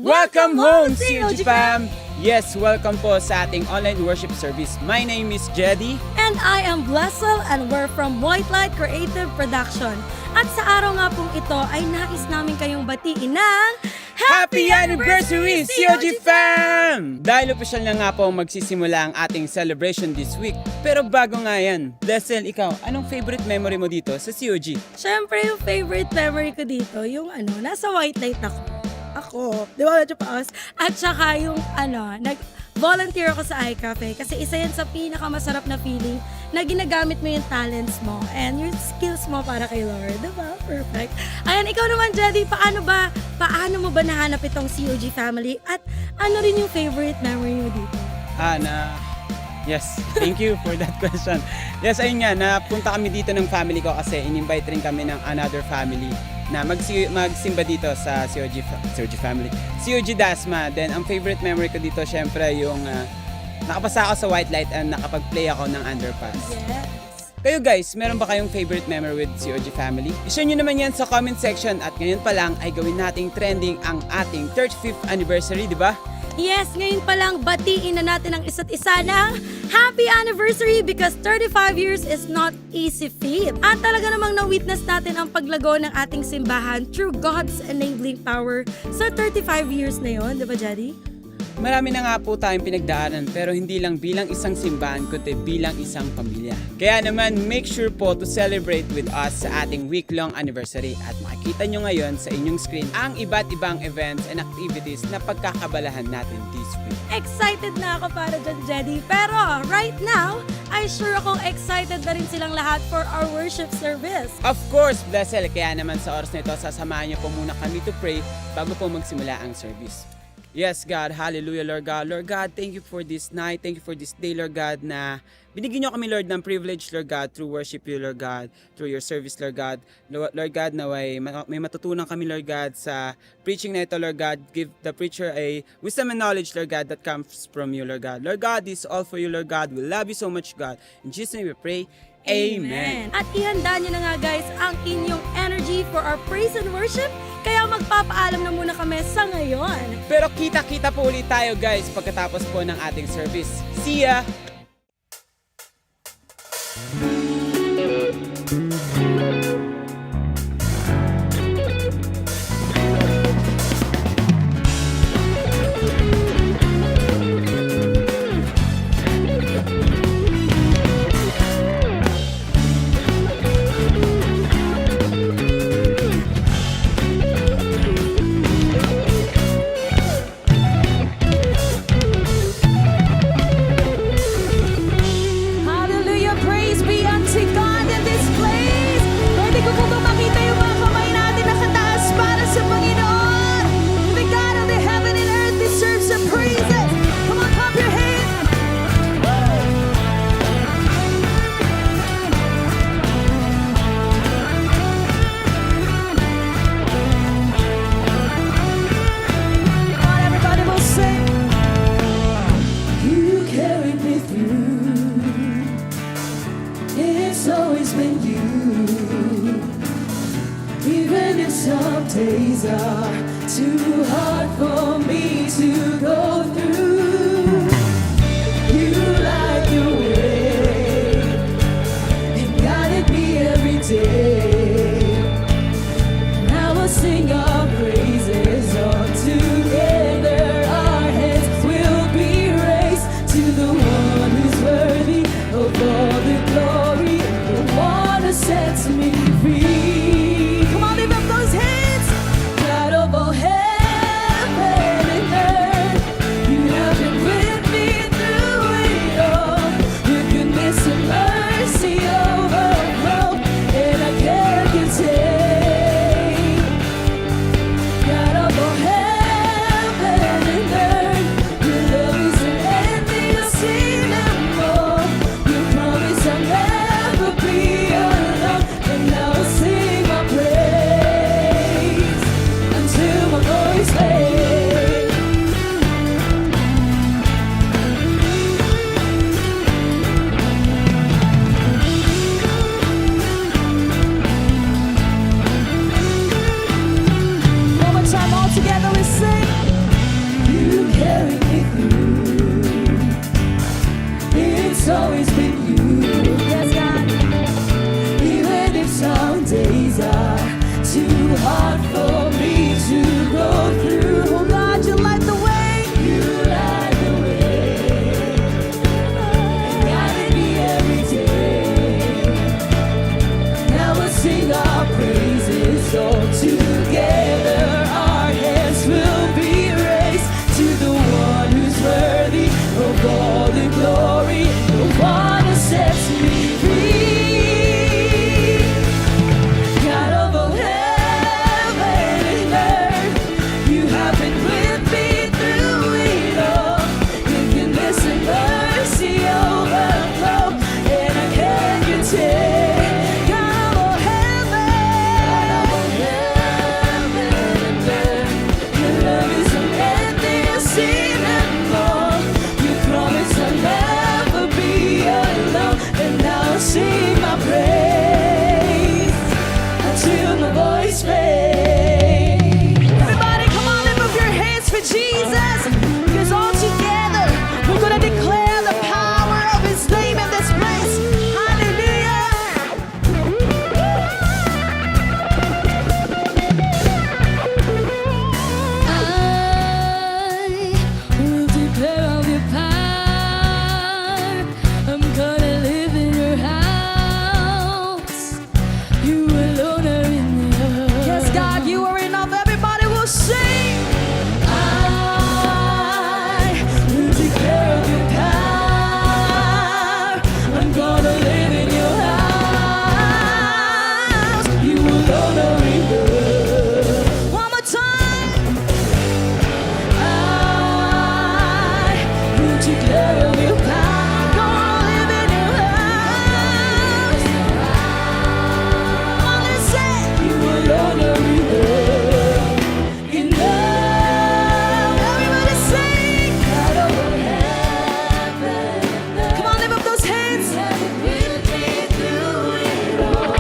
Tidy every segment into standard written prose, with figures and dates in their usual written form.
Welcome home, COG fam! Yes, welcome po sa ating online worship service. My name is Jedy. And I am Blessel and we're from White Light Creative Production. At sa araw nga pong ito ay nais namin kayong batiin ng Happy Anniversary, COG fam! Dahil opisyal na nga po magsisimula ang ating celebration this week. Pero bago nga yan, Blessel, ikaw, anong favorite memory mo dito sa COG? Siyempre, yung favorite memory ko dito, yung nasa White Light ako, di ba medyo paos? At saka yung nag-volunteer ako sa iCafe kasi isa yan sa pinakamasarap na feeling na ginagamit mo yung talents mo and yung skills mo para kay Lord, di ba? Perfect. Ayan, ikaw naman, Jedy, paano mo ba nahanap itong COG family at ano rin yung favorite memory mo dito? Yes, thank you for that question. Yes, ayun nga, napunta kami dito ng family ko kasi in-invite rin kami ng another family na magsimba dito sa COG family. COG Dasma. Then, ang favorite memory ko dito, syempre, yung nakapasa ako sa White Light and nakapag-play ako ng Underpass. Yes. Kayo guys, meron ba kayong favorite memory with COG family? I-share nyo naman yan sa comment section at ngayon pa lang ay gawin nating trending ang ating 35th anniversary, di ba? Yes, ngayon pa lang batiin na natin ang isa't isa ng Happy Anniversary because 35 years is not easy feat. At talaga namang na-witness natin ang paglago ng ating simbahan through God's enabling power sa 35 years na yon, di ba, Jedy? Marami na nga po tayong pinagdaanan pero hindi lang bilang isang simbahan kundi bilang isang pamilya. Kaya naman make sure po to celebrate with us sa ating week-long anniversary at makikita nyo ngayon sa inyong screen ang iba't ibang events and activities na pagkakabalahan natin this week. Excited na ako para dyan, Jedy. Pero right now, ay sure akong excited na rin silang lahat for our worship service. Of course, Blessel, kaya naman sa oras na ito, sasamahan niyo po muna kami to pray bago po magsimula ang service. Yes, God. Hallelujah, Lord God. Lord God, thank you for this night. Thank you for this day, Lord God, na binigyan niyo kami, Lord, ng privilege, Lord God, through worship you, Lord God, through your service, Lord God. Lord God, na may matutunan kami, Lord God, sa preaching na ito, Lord God. Give the preacher a wisdom and knowledge, Lord God, that comes from you, Lord God. Lord God, this is all for you, Lord God. We love you so much, God. In Jesus' name we pray. Amen. At ihanda nyo na nga guys ang inyong energy for our praise and worship. Kaya magpapaalam na muna kami sa ngayon. Pero kita-kita po ulit tayo guys pagkatapos po ng ating service. See ya! Hallelujah, praise be unto God in this place. Pwede ko po ba makita yung mga kamay natin na kataas para sa Panginoon? The God of the heaven and earth deserves the praises. Come on, clap your hands. Come on, everybody will sing. You carried me through. It's always been you. Even if some days are too hard for me to go through, you light your way and guided me every day. Now we'll sing our praises all together. Our hands will be raised to the one who's worthy of all the glory, the one who sets me free. Come on, lift up those hands. God of all heaven declare of your power. Gonna live in your house. Come on and say, you alone are enough. Enough. Everybody sing. God over heaven. Come on, lift up those hands. With me through it all.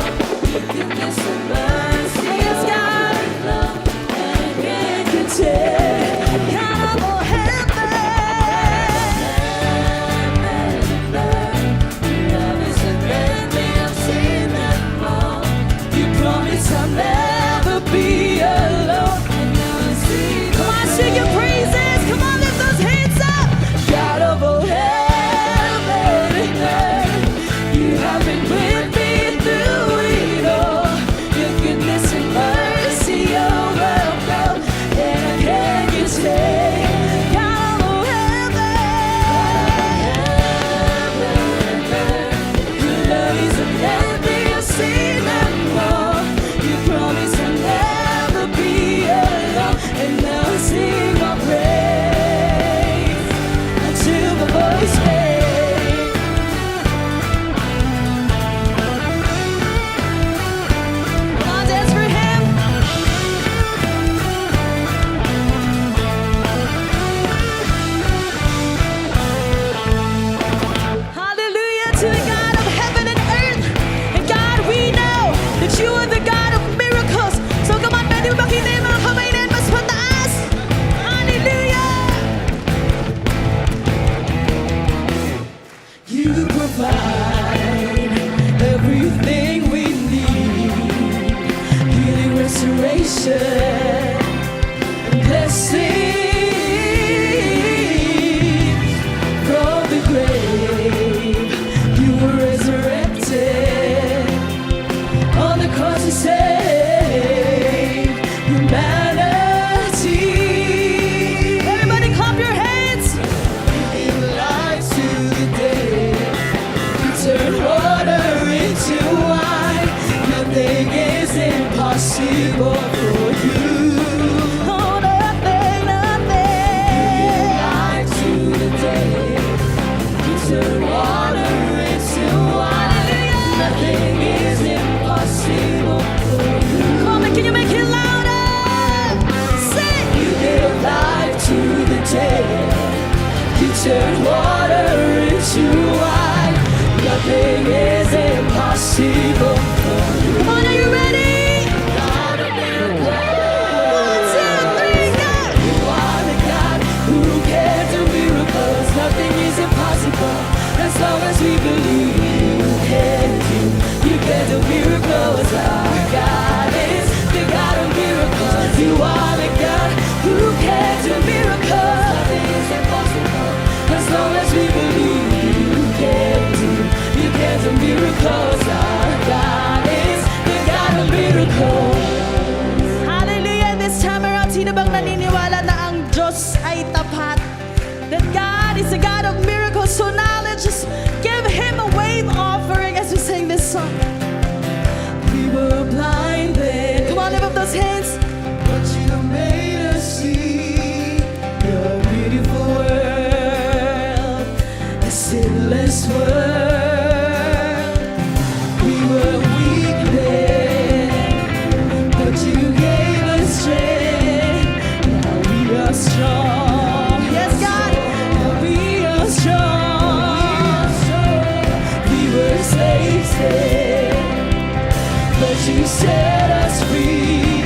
Goodness and mercy. Yes, God. Love and can't God over heaven. Love is a friendly, I've seen them all. You promise I'll never be alone. And now I see. Come on, sing your praises. Come on, lift those hands up. God over heaven and earth. You have been with me through it all. Your goodness and mercy overflow. And I can't get saved. God over heaven and earth. Your love is a plenty, I've seen them all. You promise I'll never be alone. And now I sing my praise until the voice fades. Come on, dance for him. Hallelujah to the God of heaven and earth. And God, we know that you are the God of miracles. So come on, pwede mo ba kita yung mga kamay na yan mas mataas? Hallelujah! You provide everything we need. Healing, restoration, and blessings. From the grave, you were resurrected. On the cross you saved humanity. Everybody clap your hands. Give life to the dead. You turn water into wine. Nothing is impossible for you. Oh, nothing, nothing. Give life to the dead. You turn water into wine. Nothing is impossible for you. Come on, can you make it louder? Sing. You give life to the dead. You turn water into wine. Nothing is impossible for you. Come on, are you ready? God of miracles. 1, 2, 3, go. You are the God who can do miracles. Nothing is impossible as long as we believe you can do. You can do miracles. Our God is the God of miracles. You are the God who can do miracles. Nothing is impossible as long as we believe you can do. You can do miracles. Our God is the God of miracles. Hallelujah. This time around, sino bang naniniwala na ang Diyos ay tapat? That God is a God of miracles. So now let's just give Him a wave offering as we sing this song. We were blinded. Come on, lift up those hands. But you made us see your beautiful world, a sinless world. We were weak then, but you gave us strength. Now we are strong. Yes, God. Now we are strong. We were slaves then, but you set us free.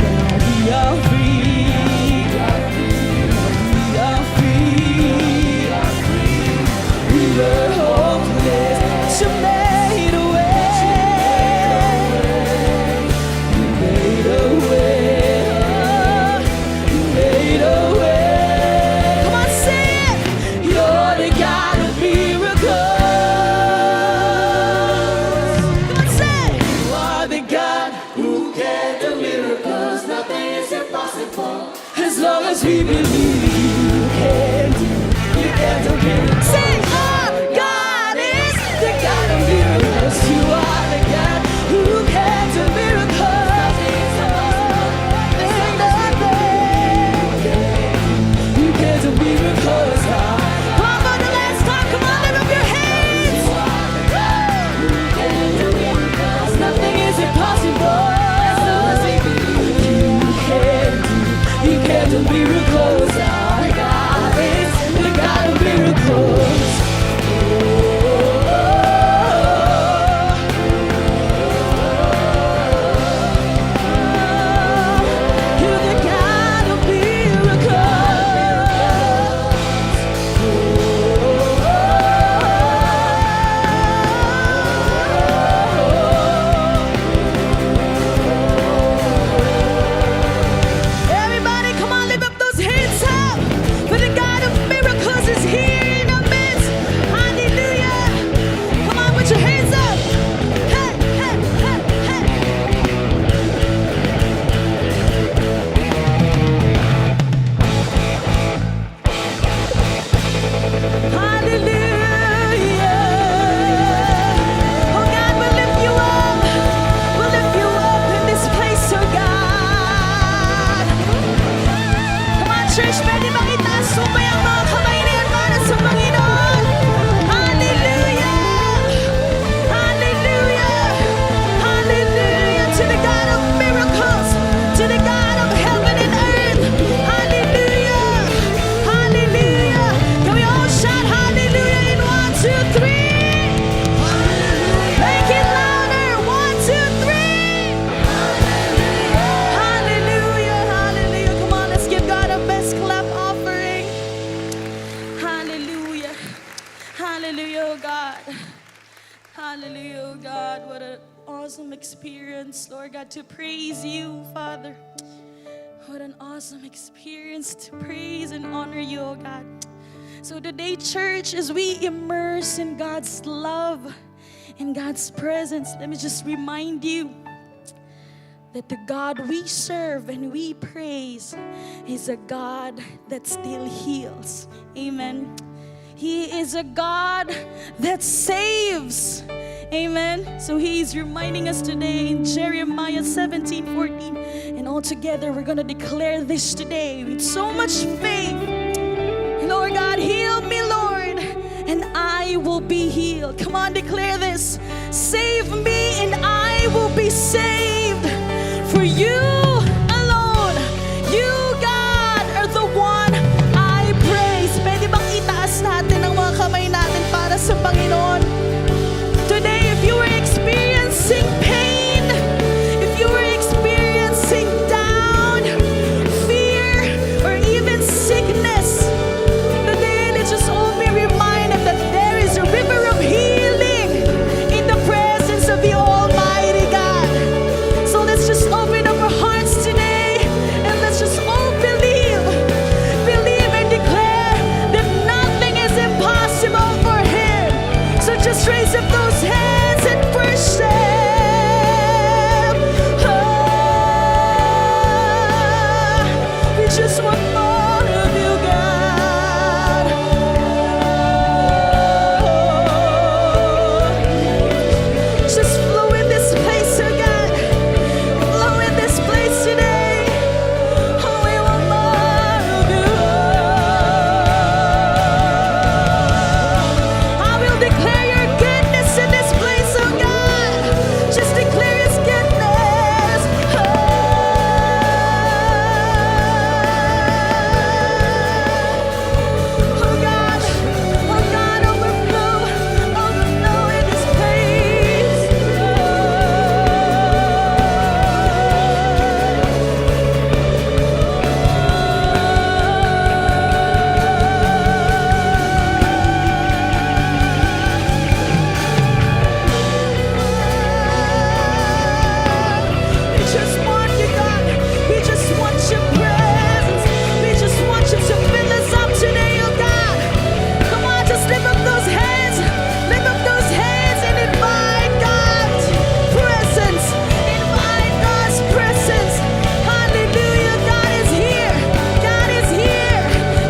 Now we are free. We are free. We were hopeless. You made a way. You made a way. You made a way. Come on, say it. You're the God of miracles. Hallelujah, oh God. What an awesome experience, Lord God, to praise you, Father. What an awesome experience to praise and honor you, oh God. So today, church, as we immerse in God's love, in God's presence, let me just remind you that the God we serve and we praise is a God that still heals. Amen. He is a God that saves. Amen. So He's reminding us today in Jeremiah 17:14. And all together we're going to declare this today with so much faith. Lord God, heal me, Lord, and I will be healed. Come on, declare this. Save me and I will be saved. For you alone, you God are the one I praise. Pwede bang itaas natin ang mga kamay natin para sa Panginoon? Today, if you are experiencing pain, if you are experiencing down, fear, or even sickness, today let's just all be reminded that there is a river of healing in the presence of the Almighty God. So let's just open up our hearts today and let's just all believe and declare that nothing is impossible for Him. So just raise up those hands and worship. We just want more of you, God. Just flow in this place, oh God. Flow in this place today. Oh, we want more of you. I will declare your goodness in this place, oh God. Just declare His goodness. Oh God, overflow in this place. We just want you, God. We just want your presence. We just want you to fill us up today, oh God. Come on, just lift up those hands. Lift up those hands and invite God's presence. Invite God's presence. Hallelujah. God is here. God is here.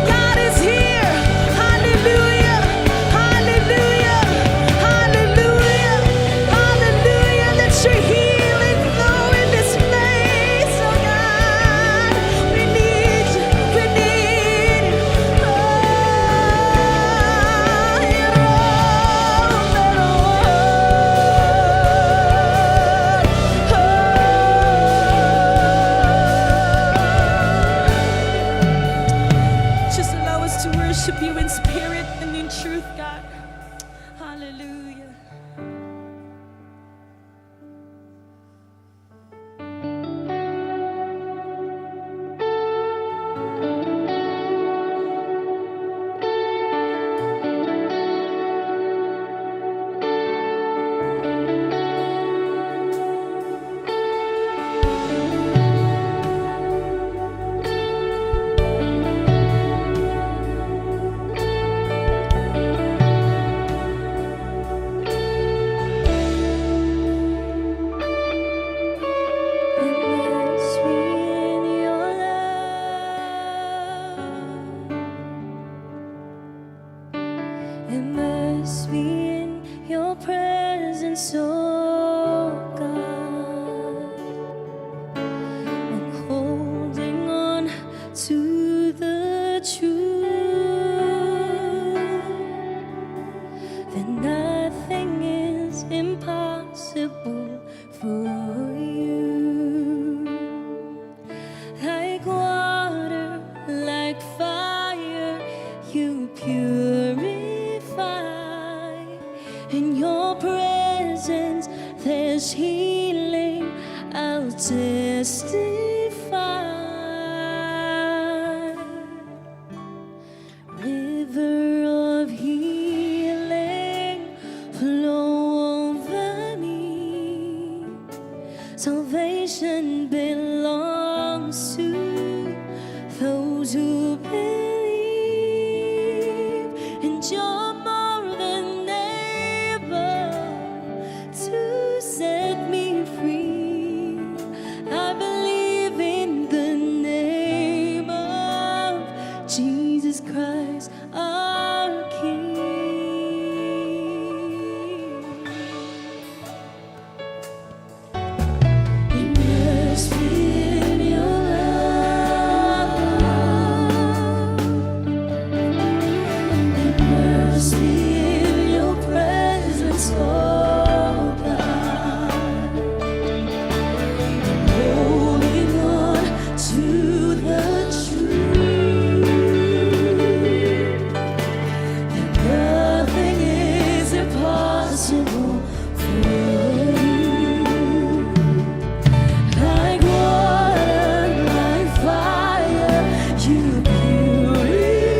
God is here. Hallelujah. Hallelujah. Hallelujah. Hallelujah. Let your healing flow in this place, oh God. We need you. We need you. Just allow us to worship you in spirit and in truth, God. Hallelujah. Immerse me in your presence, oh God. I'm holding on to the truth that nothing is impossible for you. Like water, like fire, you purify. In your presence, there's healing. I'll testify. River of healing, flow our King. Immerse me in your love. Immerse me in your presence, oh God. Holding on to the truth that nothing is impossible for you. Like water, like fire, you purify.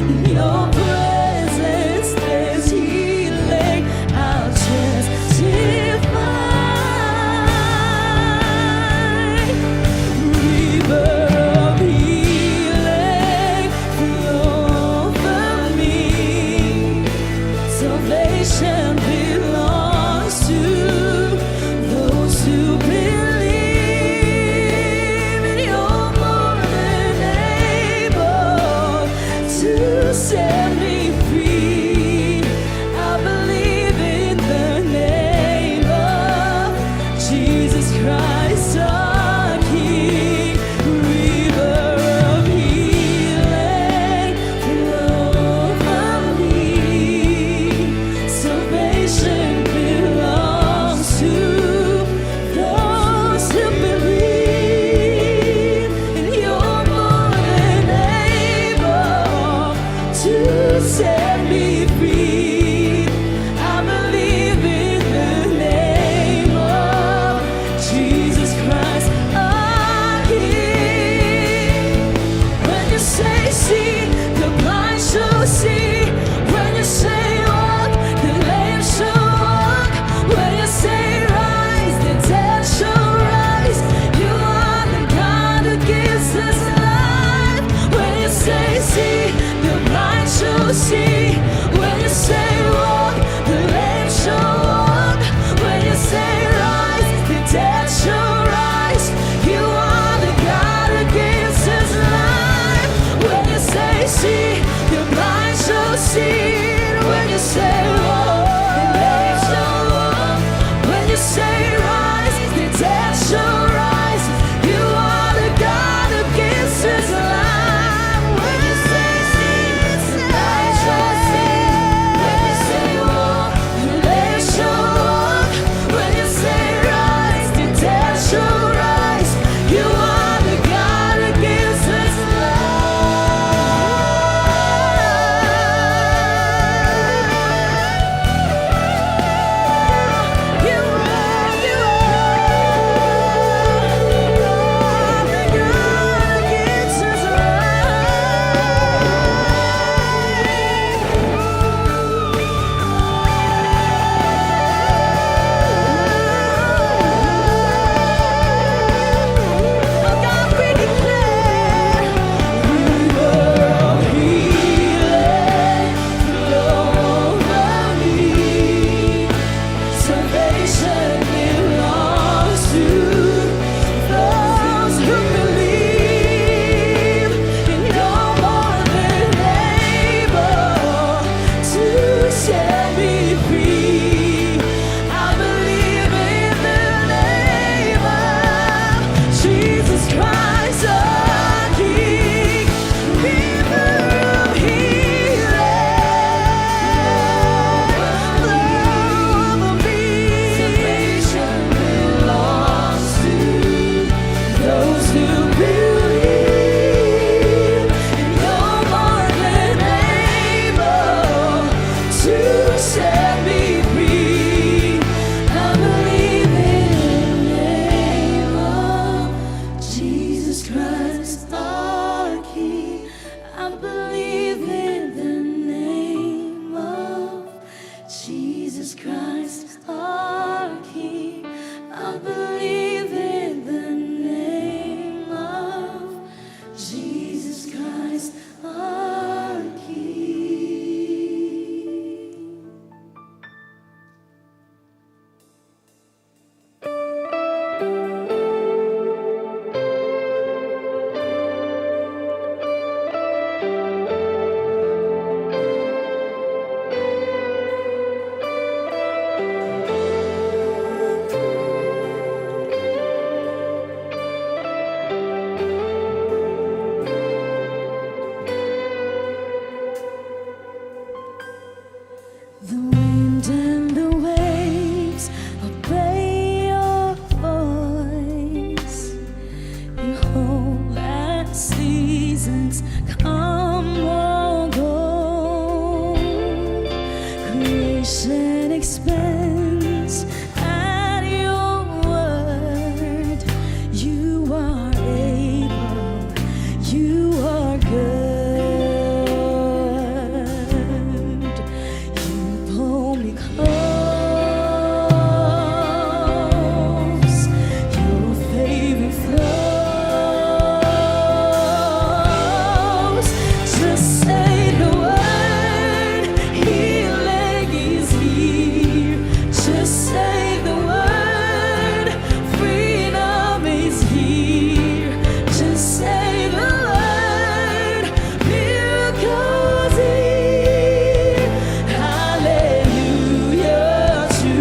In your presence there's healing. I'll testify. River of healing flow over me. Salvation belongs to those who believe, and you're more than able to set me free. I believe in the name of Jesus Christ, our King. River of healing flow over me. Salvation belongs to those who believe, and you're more than able to set me free. I believe in the name of Jesus Christ, our King. When you say see, the blind shall see. When you say walk, the lame shall walk. When you say rise, the dead shall rise. You are the God who gives us life. When you say see, the blind shall see. When you say walk, the lame shall walk. When you say rise, the dead shall rise. You are the God who gives us life. When you say see, the blind shall see. When you say walk, the lame shall walk. When you say rise, the dead shall rise. You are the God who gives us life. When you say see, the blind shall creation expands at your word. You are able, you are good. You pull me close, your favor flows. Just say the word, healing is here. Just say the word, freedom is here. Just say the word, miracles here. Hallelujah to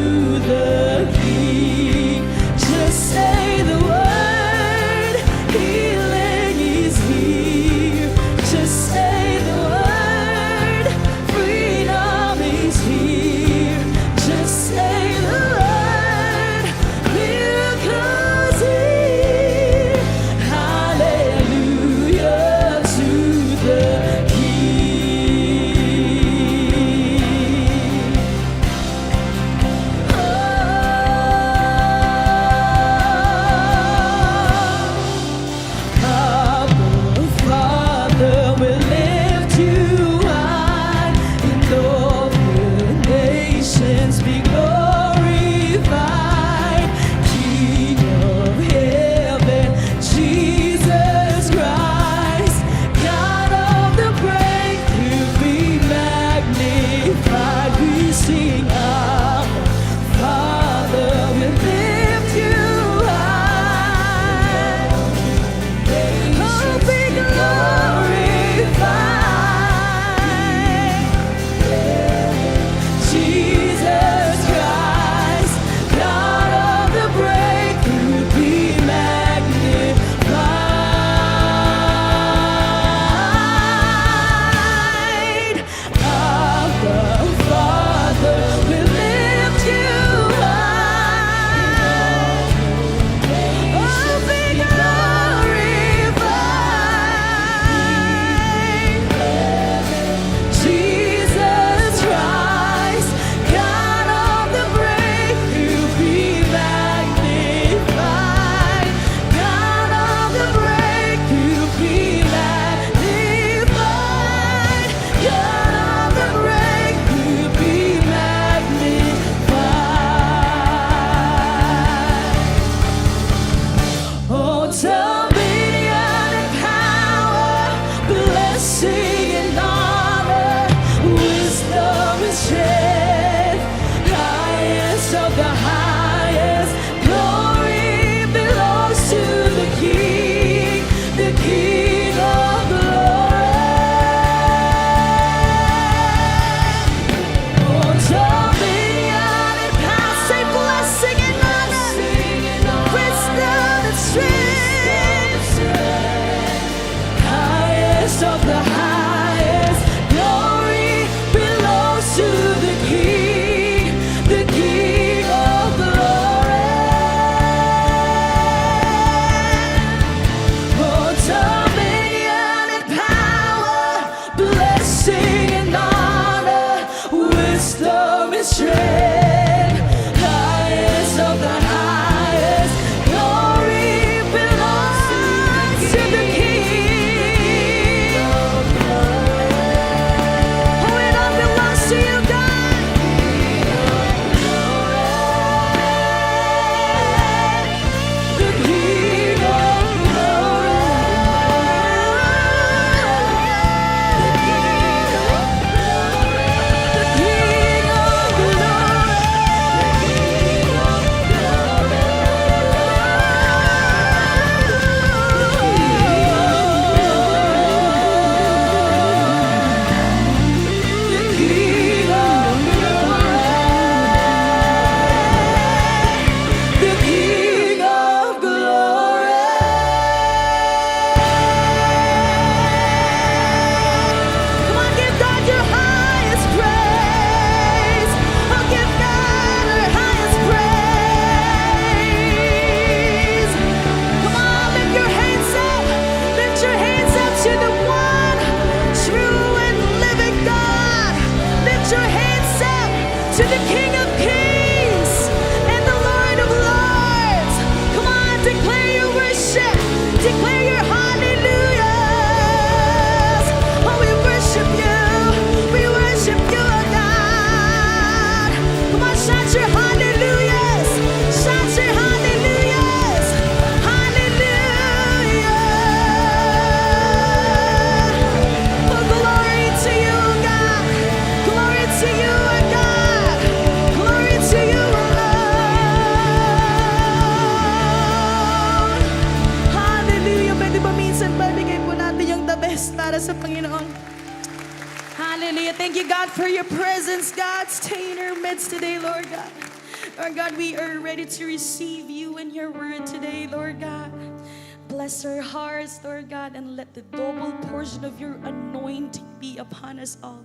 the King. Just say the word, healing is here. Just say the word, freedom is here. Just say the word, miracles here. Hallelujah to the Abba, Father, we lift you high, and all the nations be glorified. King of heaven, Jesus Christ, God of the breakthrough, be magnified. We sing Abba, Father, we lift you high. Oh, be glorified. Jesus Christ, God of the breakthrough, be magnified. Abba, Father, we lift you high. Oh, be glorified. Jesus Christ, God of the breakthrough, be magnified. God of the breakthrough, be magnified. God of the breakthrough, be magnified. Oh, dominion and power, blessing and honor, wisdom and strength, highest of the highest, glory belongs to the King of glory. Oh, dominion and power, say blessing and honor, wisdom and strength, highest of the highest, glory belongs to the King of glory. Oh, dominion and power, blessing and honor, wisdom and strength, highest of the highest, glory belongs to the King of glory. Oh, it all belongs to you, God. The King of glory. The King of glory. Hallelujah. Thank you, God, for your presence, God. Stay in our midst today, Lord God. Lord God, we are ready to receive you and your word today, Lord God. Bless our hearts, Lord God, and let the double portion of your anointing be upon us all.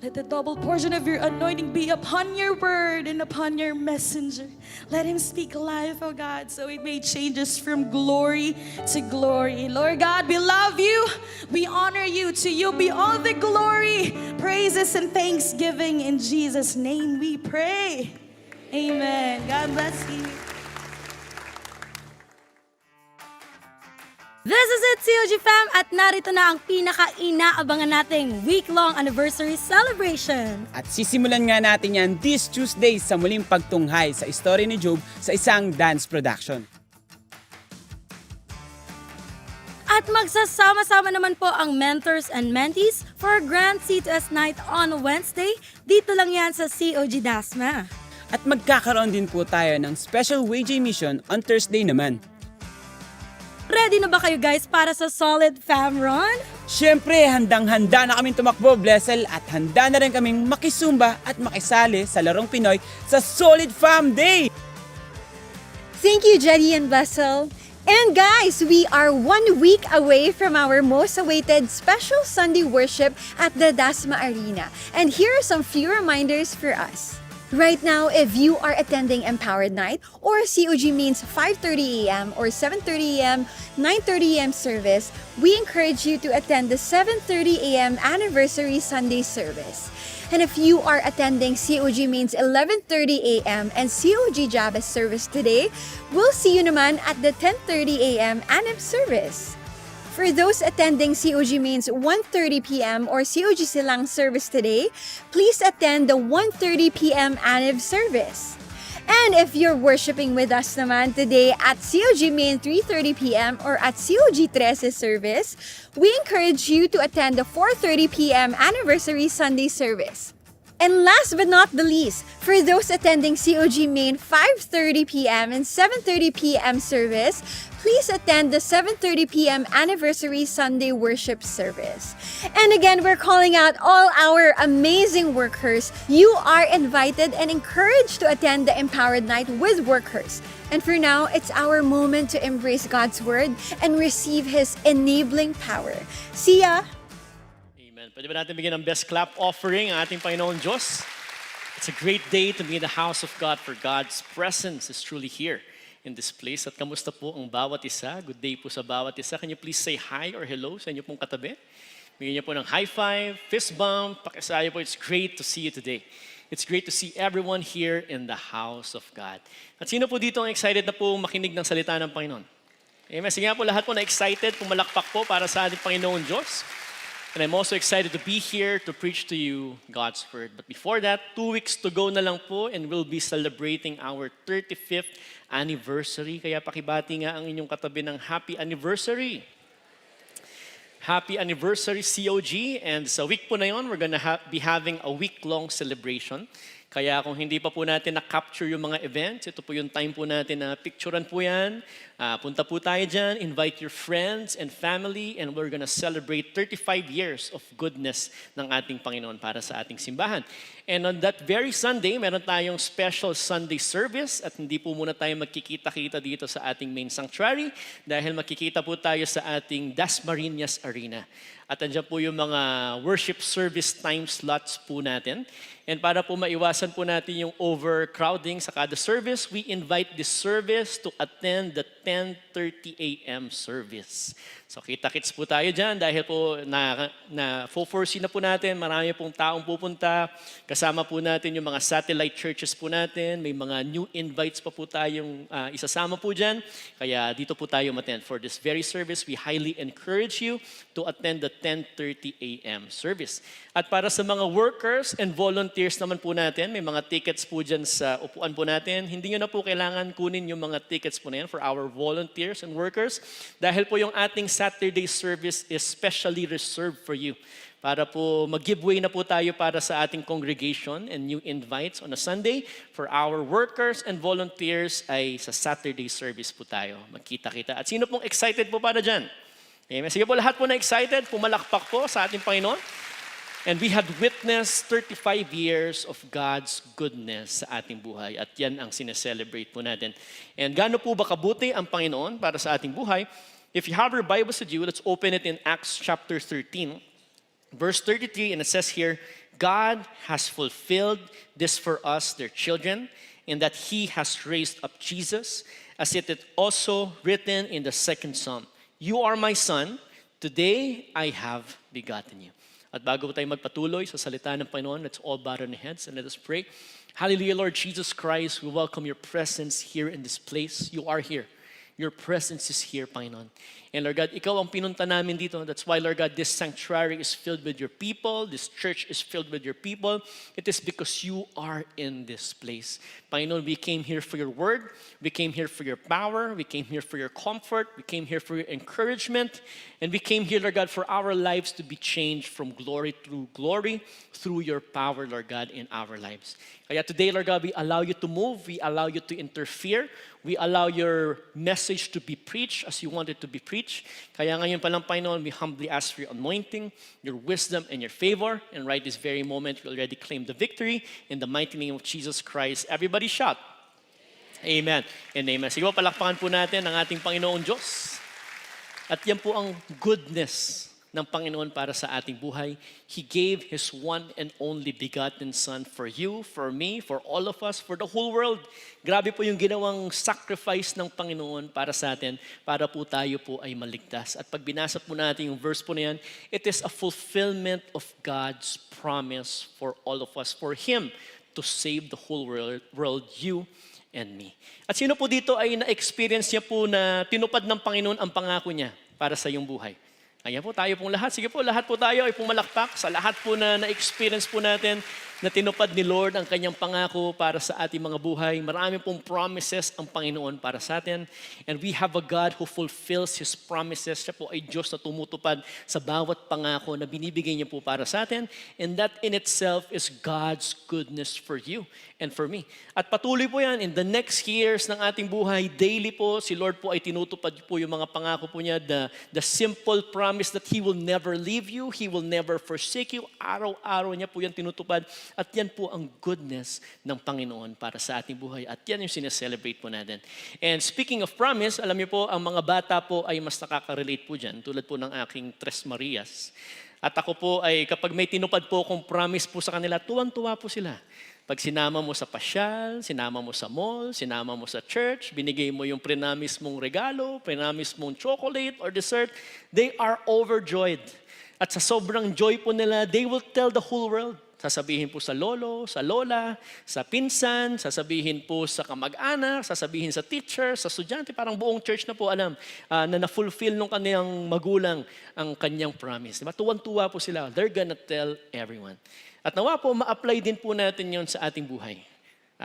Let the double portion of your anointing be upon your word and upon your messenger. Let him speak life, oh God, so it may change us from glory to glory. Lord God, we love you. We honor you. To you be all the glory, praises, and thanksgiving. In Jesus' name we pray. Amen. God bless you. This is it, COG Fam, at narito na ang pinaka-inaabangan nating week-long anniversary celebration. At sisimulan nga natin yan this Tuesday sa muling pagtunghay sa istorya ni Job sa isang dance production. At magsasama-sama naman po ang mentors and mentees for a grand C2S night on Wednesday. Dito lang yan sa COG Dasma. At magkakaroon din po tayo ng special WJ mission on Thursday naman. Ready na ba kayo guys para sa solid fam run? Siyempre, handang-handa na kaming tumakbo, Blessel, at handa na rin kaming makisumba at makisali sa Larong Pinoy sa Solid Fam Day! Thank you, Jetty and Blessel. And guys, we are 1 week away from our most awaited special Sunday worship at the Dasma Arena. And here are some few reminders for us. Right now, if you are attending Empowered Night or COG means 5:30 a.m. or 7:30 a.m., 9:30 a.m. service, we encourage you to attend the 7:30 a.m. anniversary Sunday service. And if you are attending COG means 11:30 a.m. and COG Jabez service today, we'll see you naman at the 10:30 a.m. ANIB service. For those attending COG means 1:30 p.m. or COG Silang service today, please attend the 1:30 p.m. ANIV service. And if you're worshiping with us naman today at COG Main 3:30 p.m. or at COG 13 service, we encourage you to attend the 4:30 p.m. anniversary Sunday service. And last but not the least, for those attending COG Main 5:30 p.m. and 7:30 p.m. service, please attend the 7:30 p.m. anniversary Sunday worship service. And again, we're calling out all our amazing workers. You are invited and encouraged to attend the Empowered Night with workers. And for now, it's our moment to embrace God's word and receive His enabling power. See ya! Amen. Pwede ba natin bigyan ng best clap offering ang ating Panginoon Diyos? It's a great day to be in the house of God, for God's presence is truly here in this place. At kamusta po ang bawat isa? Good day po sa bawat isa. Can you please say hi or hello sa inyo pong katabi? Bigyan niyo po ng high five, fist bump, pakisaya po. It's great to see you today. It's great to see everyone here in the house of God. At sino po dito ang excited na po makinig ng salita ng Panginoon? Amen. Sige nga po lahat po na excited, pumalakpak po para sa ating Panginoon Diyos. And I'm also excited to be here to preach to you God's Word. But before that, 2 weeks to go na lang po and we'll be celebrating our 35th anniversary. Kaya pakibati nga ang inyong katabi ng happy anniversary. Happy anniversary, COG. And sa week po na yun, we're gonna be having a week-long celebration. Kaya kung hindi pa po natin na-capture yung mga events, ito po yung time po natin na picturean po yan. Punta po tayo dyan, invite your friends and family, and we're gonna celebrate 35 years of goodness ng ating Panginoon para sa ating simbahan. And on that very Sunday, meron tayong special Sunday service at hindi po muna tayo magkikita-kita dito sa ating main sanctuary dahil makikita po tayo sa ating Dasmariñas Arena. At andyan po yung mga worship service time slots po natin. And para po maiwasan po natin yung overcrowding sa kada service, we invite this service to attend the 10:30 a.m. service. So kita-kits po tayo dyan dahil po na-foresee na po natin, marami pong taong pupunta. Kasama po natin yung mga satellite churches po natin. May mga new invites pa po tayong isasama po dyan. Kaya dito po tayo attend. For this very service, we highly encourage you to attend the 10:30 a.m. service. At para sa mga workers and volunteers naman po natin, may mga tickets po dyan sa upuan po natin. Hindi nyo na po kailangan kunin yung mga tickets po na yan for our volunteers and workers. Dahil po yung ating Saturday service is specially reserved for you. Para po mag-giveaway na po tayo para sa ating congregation and new invites on a Sunday. For our workers and volunteers ay sa Saturday service po tayo. Magkita-kita. At sino pong excited po para dyan? Amen. Sige po lahat po na excited, pumalakpak po sa ating Panginoon. And we had witnessed 35 years of God's goodness sa ating buhay. At yan ang sineselebrate po natin. And gaano po ba kabuti ang Panginoon para sa ating buhay? If you have your Bibles with you, let's open it in Acts chapter 13, verse 33. And it says here, God has fulfilled this for us, their children, in that He has raised up Jesus, as it is also written in the second Psalm. You are my son, today I have begotten you. At bago tayo magpatuloy sa salita ng Panginoon, let's all bow our heads and let us pray. Hallelujah, Lord Jesus Christ, we welcome your presence here in this place. You are here. Your presence is here, Panginoon. And Lord God, ikaw ang pinunta namin dito. That's why, Lord God, this sanctuary is filled with your people. This church is filled with your people. It is because you are in this place. Panginoon, we came here for your word. We came here for your power. We came here for your comfort. We came here for your encouragement. And we came here, Lord God, for our lives to be changed from glory to glory through your power, Lord God, in our lives. Kaya today, Lord God, we allow you to move. We allow you to interfere. We allow your message to be preached as you want it to be preached. Kaya ngayon pa lang, Panginoon, we humbly ask for your anointing, your wisdom, and your favor. And right this very moment, we already claim the victory in the mighty name of Jesus Christ. Everybody shout, Amen and amen. Sige po, palakpakan po natin ang ating Panginoon Diyos. At yan po ang goodness ng Panginoon para sa ating buhay. He gave His one and only begotten Son for you, for me, for all of us, for the whole world. Grabe po yung ginawang sacrifice ng Panginoon para sa atin, para po tayo po ay maligtas. At pag binasa po natin yung verse po na yan, it is a fulfillment of God's promise for all of us, for Him to save the whole world, you and me. At sino po dito ay na-experience niya po na tinupad ng Panginoon ang pangako niya para sa iyong buhay? Ayan po, tayo pong lahat. Sige po, lahat po tayo ay pumalakpak sa lahat po na na-experience po natin na tinupad ni Lord ang kanyang pangako para sa ating mga buhay. Marami pong promises ang Panginoon para sa atin. And we have a God who fulfills His promises. Siya po ay Diyos na tumutupad sa bawat pangako na binibigay niya po para sa atin. And that in itself is God's goodness for you and for me. At patuloy po yan, in the next years ng ating buhay, daily po, si Lord po ay tinutupad po yung mga pangako po niya. The simple promise that He will never leave you, He will never forsake you. Araw-araw niya po yan tinutupad. At yan po ang goodness ng Panginoon para sa ating buhay. At yan yung sineselebrate po natin. And speaking of promise, alam niyo po, ang mga bata po ay mas nakaka-relate po dyan. Tulad po ng aking Tres Marias. At ako po ay kapag may tinupad po akong promise po sa kanila, tuwang-tuwa po sila. Pag sinama mo sa pasyal, sinama mo sa mall, sinama mo sa church, binigay mo yung prinamis mong regalo, prinamis mong chocolate or dessert, they are overjoyed. At sa sobrang joy po nila, they will tell the whole world. Sasabihin po sa lolo, sa lola, sa pinsan, sasabihin po sa kamag-anak, sasabihin sa teacher, sa estudyante, parang buong church na po alam na na-fulfill nung kanyang magulang ang kanyang promise. Diba? Tuwan-tuwa po sila. They're gonna tell everyone. At nawa po, ma-apply din po natin yon sa ating buhay.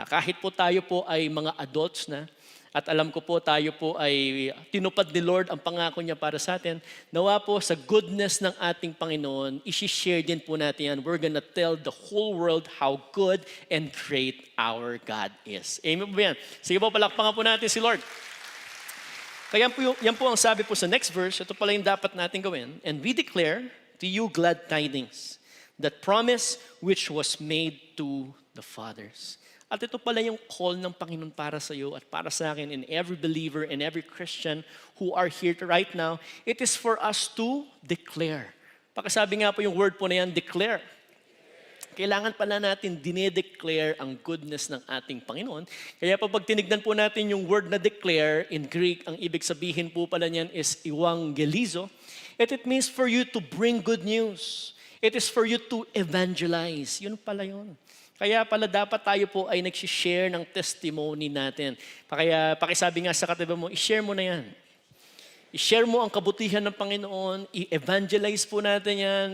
Kahit po tayo po ay mga adults na, at alam ko po tayo po ay tinupad ni Lord ang pangako niya para sa atin. Nawa po sa goodness ng ating Panginoon, isi-share din po natin yan. We're gonna tell the whole world how good and great our God is. Amen po yan. Sige po, palakpakan po natin si Lord. Kaya yan po ang sabi po sa next verse, ito pala yung dapat natin gawin. And we declare to you glad tidings, that promise which was made to the fathers. At ito pala yung call ng Panginoon para sa iyo at para sa akin and every believer and every Christian who are here right now. It is for us to declare. Pakasabi nga po yung word po na yan, declare. Kailangan pala natin dinedeclare ang goodness ng ating Panginoon. Kaya pag tinignan po natin yung word na declare, in Greek, ang ibig sabihin po pala niyan is evangelizo. It means for you to bring good news. It is for you to evangelize. Yun pala yun. Kaya pala dapat tayo po ay nagsishare ng testimony natin. Kaya pakisabi nga sa katabi mo, i-share mo na yan. I-share mo ang kabutihan ng Panginoon, i-evangelize po natin yan,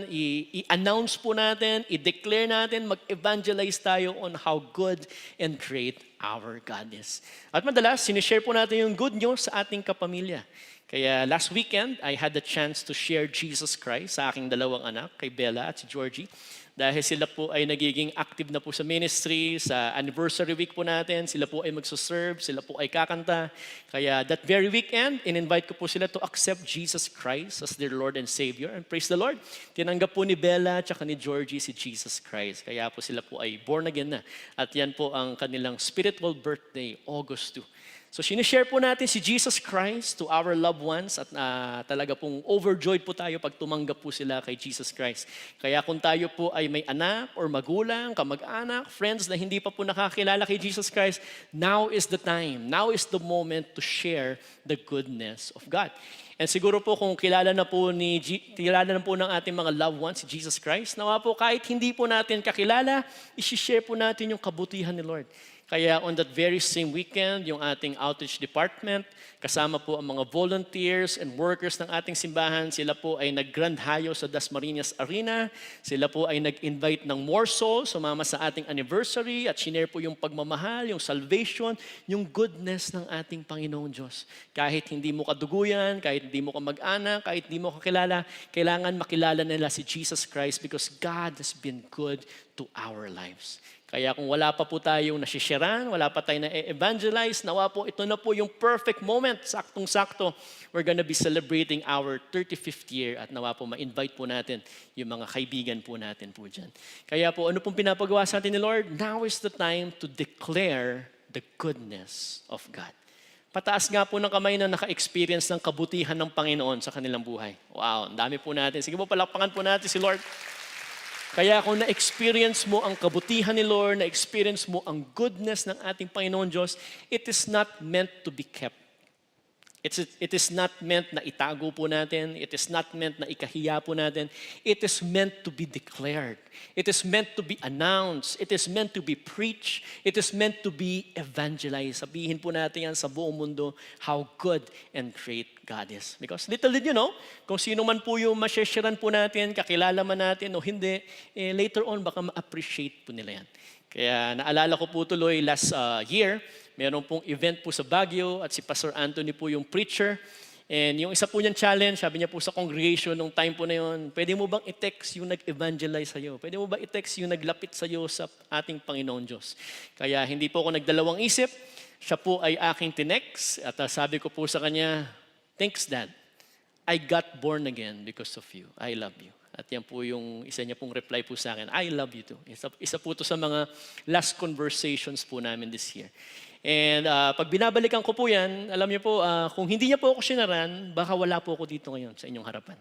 i-announce po natin, i-declare natin, mag-evangelize tayo on how good and great our God is. At madalas, sinishare po natin yung good news sa ating kapamilya. Kaya last weekend, I had the chance to share Jesus Christ sa aking dalawang anak, kay Bella at si Georgie. Dahil sila po ay nagiging active na po sa ministry, sa anniversary week po natin, sila po ay magsuserve, sila po ay kakanta. Kaya that very weekend, in-invite ko po sila to accept Jesus Christ as their Lord and Savior. And praise the Lord, tinanggap po ni Bella at ni Georgie si Jesus Christ. Kaya po sila po ay born again na. At yan po ang kanilang spiritual birthday, August 2. So sinishare po natin si Jesus Christ to our loved ones at talaga pong overjoyed po tayo pag tumanggap po sila kay Jesus Christ. Kaya kung tayo po ay may anak or magulang, kamag-anak, friends na hindi pa po nakakilala kay Jesus Christ, now is the time, now is the moment to share the goodness of God. And siguro po kung kilala na po ng ating mga loved ones si Jesus Christ, nawa po kahit hindi po natin kakilala, i-share po natin yung kabutihan ni Lord. Kaya on that very same weekend, yung ating outreach department, kasama po ang mga volunteers and workers ng ating simbahan, sila po ay nag-grand hayo sa Dasmariñas Arena. Sila po ay nag-invite ng more souls, sumama sa ating anniversary at shinare po yung pagmamahal, yung salvation, yung goodness ng ating Panginoong Diyos. Kahit hindi mo kaduguyan, kahit hindi mo kamag-anak, kahit hindi mo kakilala, kailangan makilala nila si Jesus Christ because God has been good to our lives. Kaya kung wala pa po tayong nasisharan, wala pa tayong na-evangelize, nawa po ito na po yung perfect moment, saktong-sakto. We're gonna be celebrating our 35th year at nawa po ma-invite po natin yung mga kaibigan po natin po dyan. Kaya po, ano pong pinapagawa sa atin ni Lord? Now is the time to declare the goodness of God. Pataas nga po ng kamay na naka-experience ng kabutihan ng Panginoon sa kanilang buhay. Wow, ang dami po natin. Sige po, palakpakan po natin si Lord. Kaya kung na-experience mo ang kabutihan ni Lord, na-experience mo ang goodness ng ating Panginoon Diyos, it is not meant to be kept. It is not meant na itago po natin. It is not meant na ikahiya po natin. It is meant to be declared. It is meant to be announced. It is meant to be preached. It is meant to be evangelized. Sabihin po natin yan sa buong mundo how good and great God is. Because little did you know, kung sino man po yung masyesharan po natin, kakilala man natin o hindi, later on baka ma-appreciate po nila yan. Kaya naalala ko po tuloy last year, meron pong event po sa Baguio at si Pastor Anthony po yung preacher. And yung isa po niyang challenge, sabi niya po sa congregation nung time po na yun, pwede mo bang i-text yung nag-evangelize sa'yo? Pwede mo ba i-text yung naglapit sa'yo sa ating Panginoon Diyos? Kaya hindi po ako nagdalawang isip. Siya po ay aking tinext at sabi ko po sa kanya, thanks Dad. I got born again because of you. I love you. At yan po yung isa niya pong reply po sa akin, I love you too. Isa po to sa mga last conversations po namin this year. And pag binabalikan ko po yan, alam niyo po, kung hindi niya po ako shinaran, baka wala po ako dito ngayon sa inyong harapan.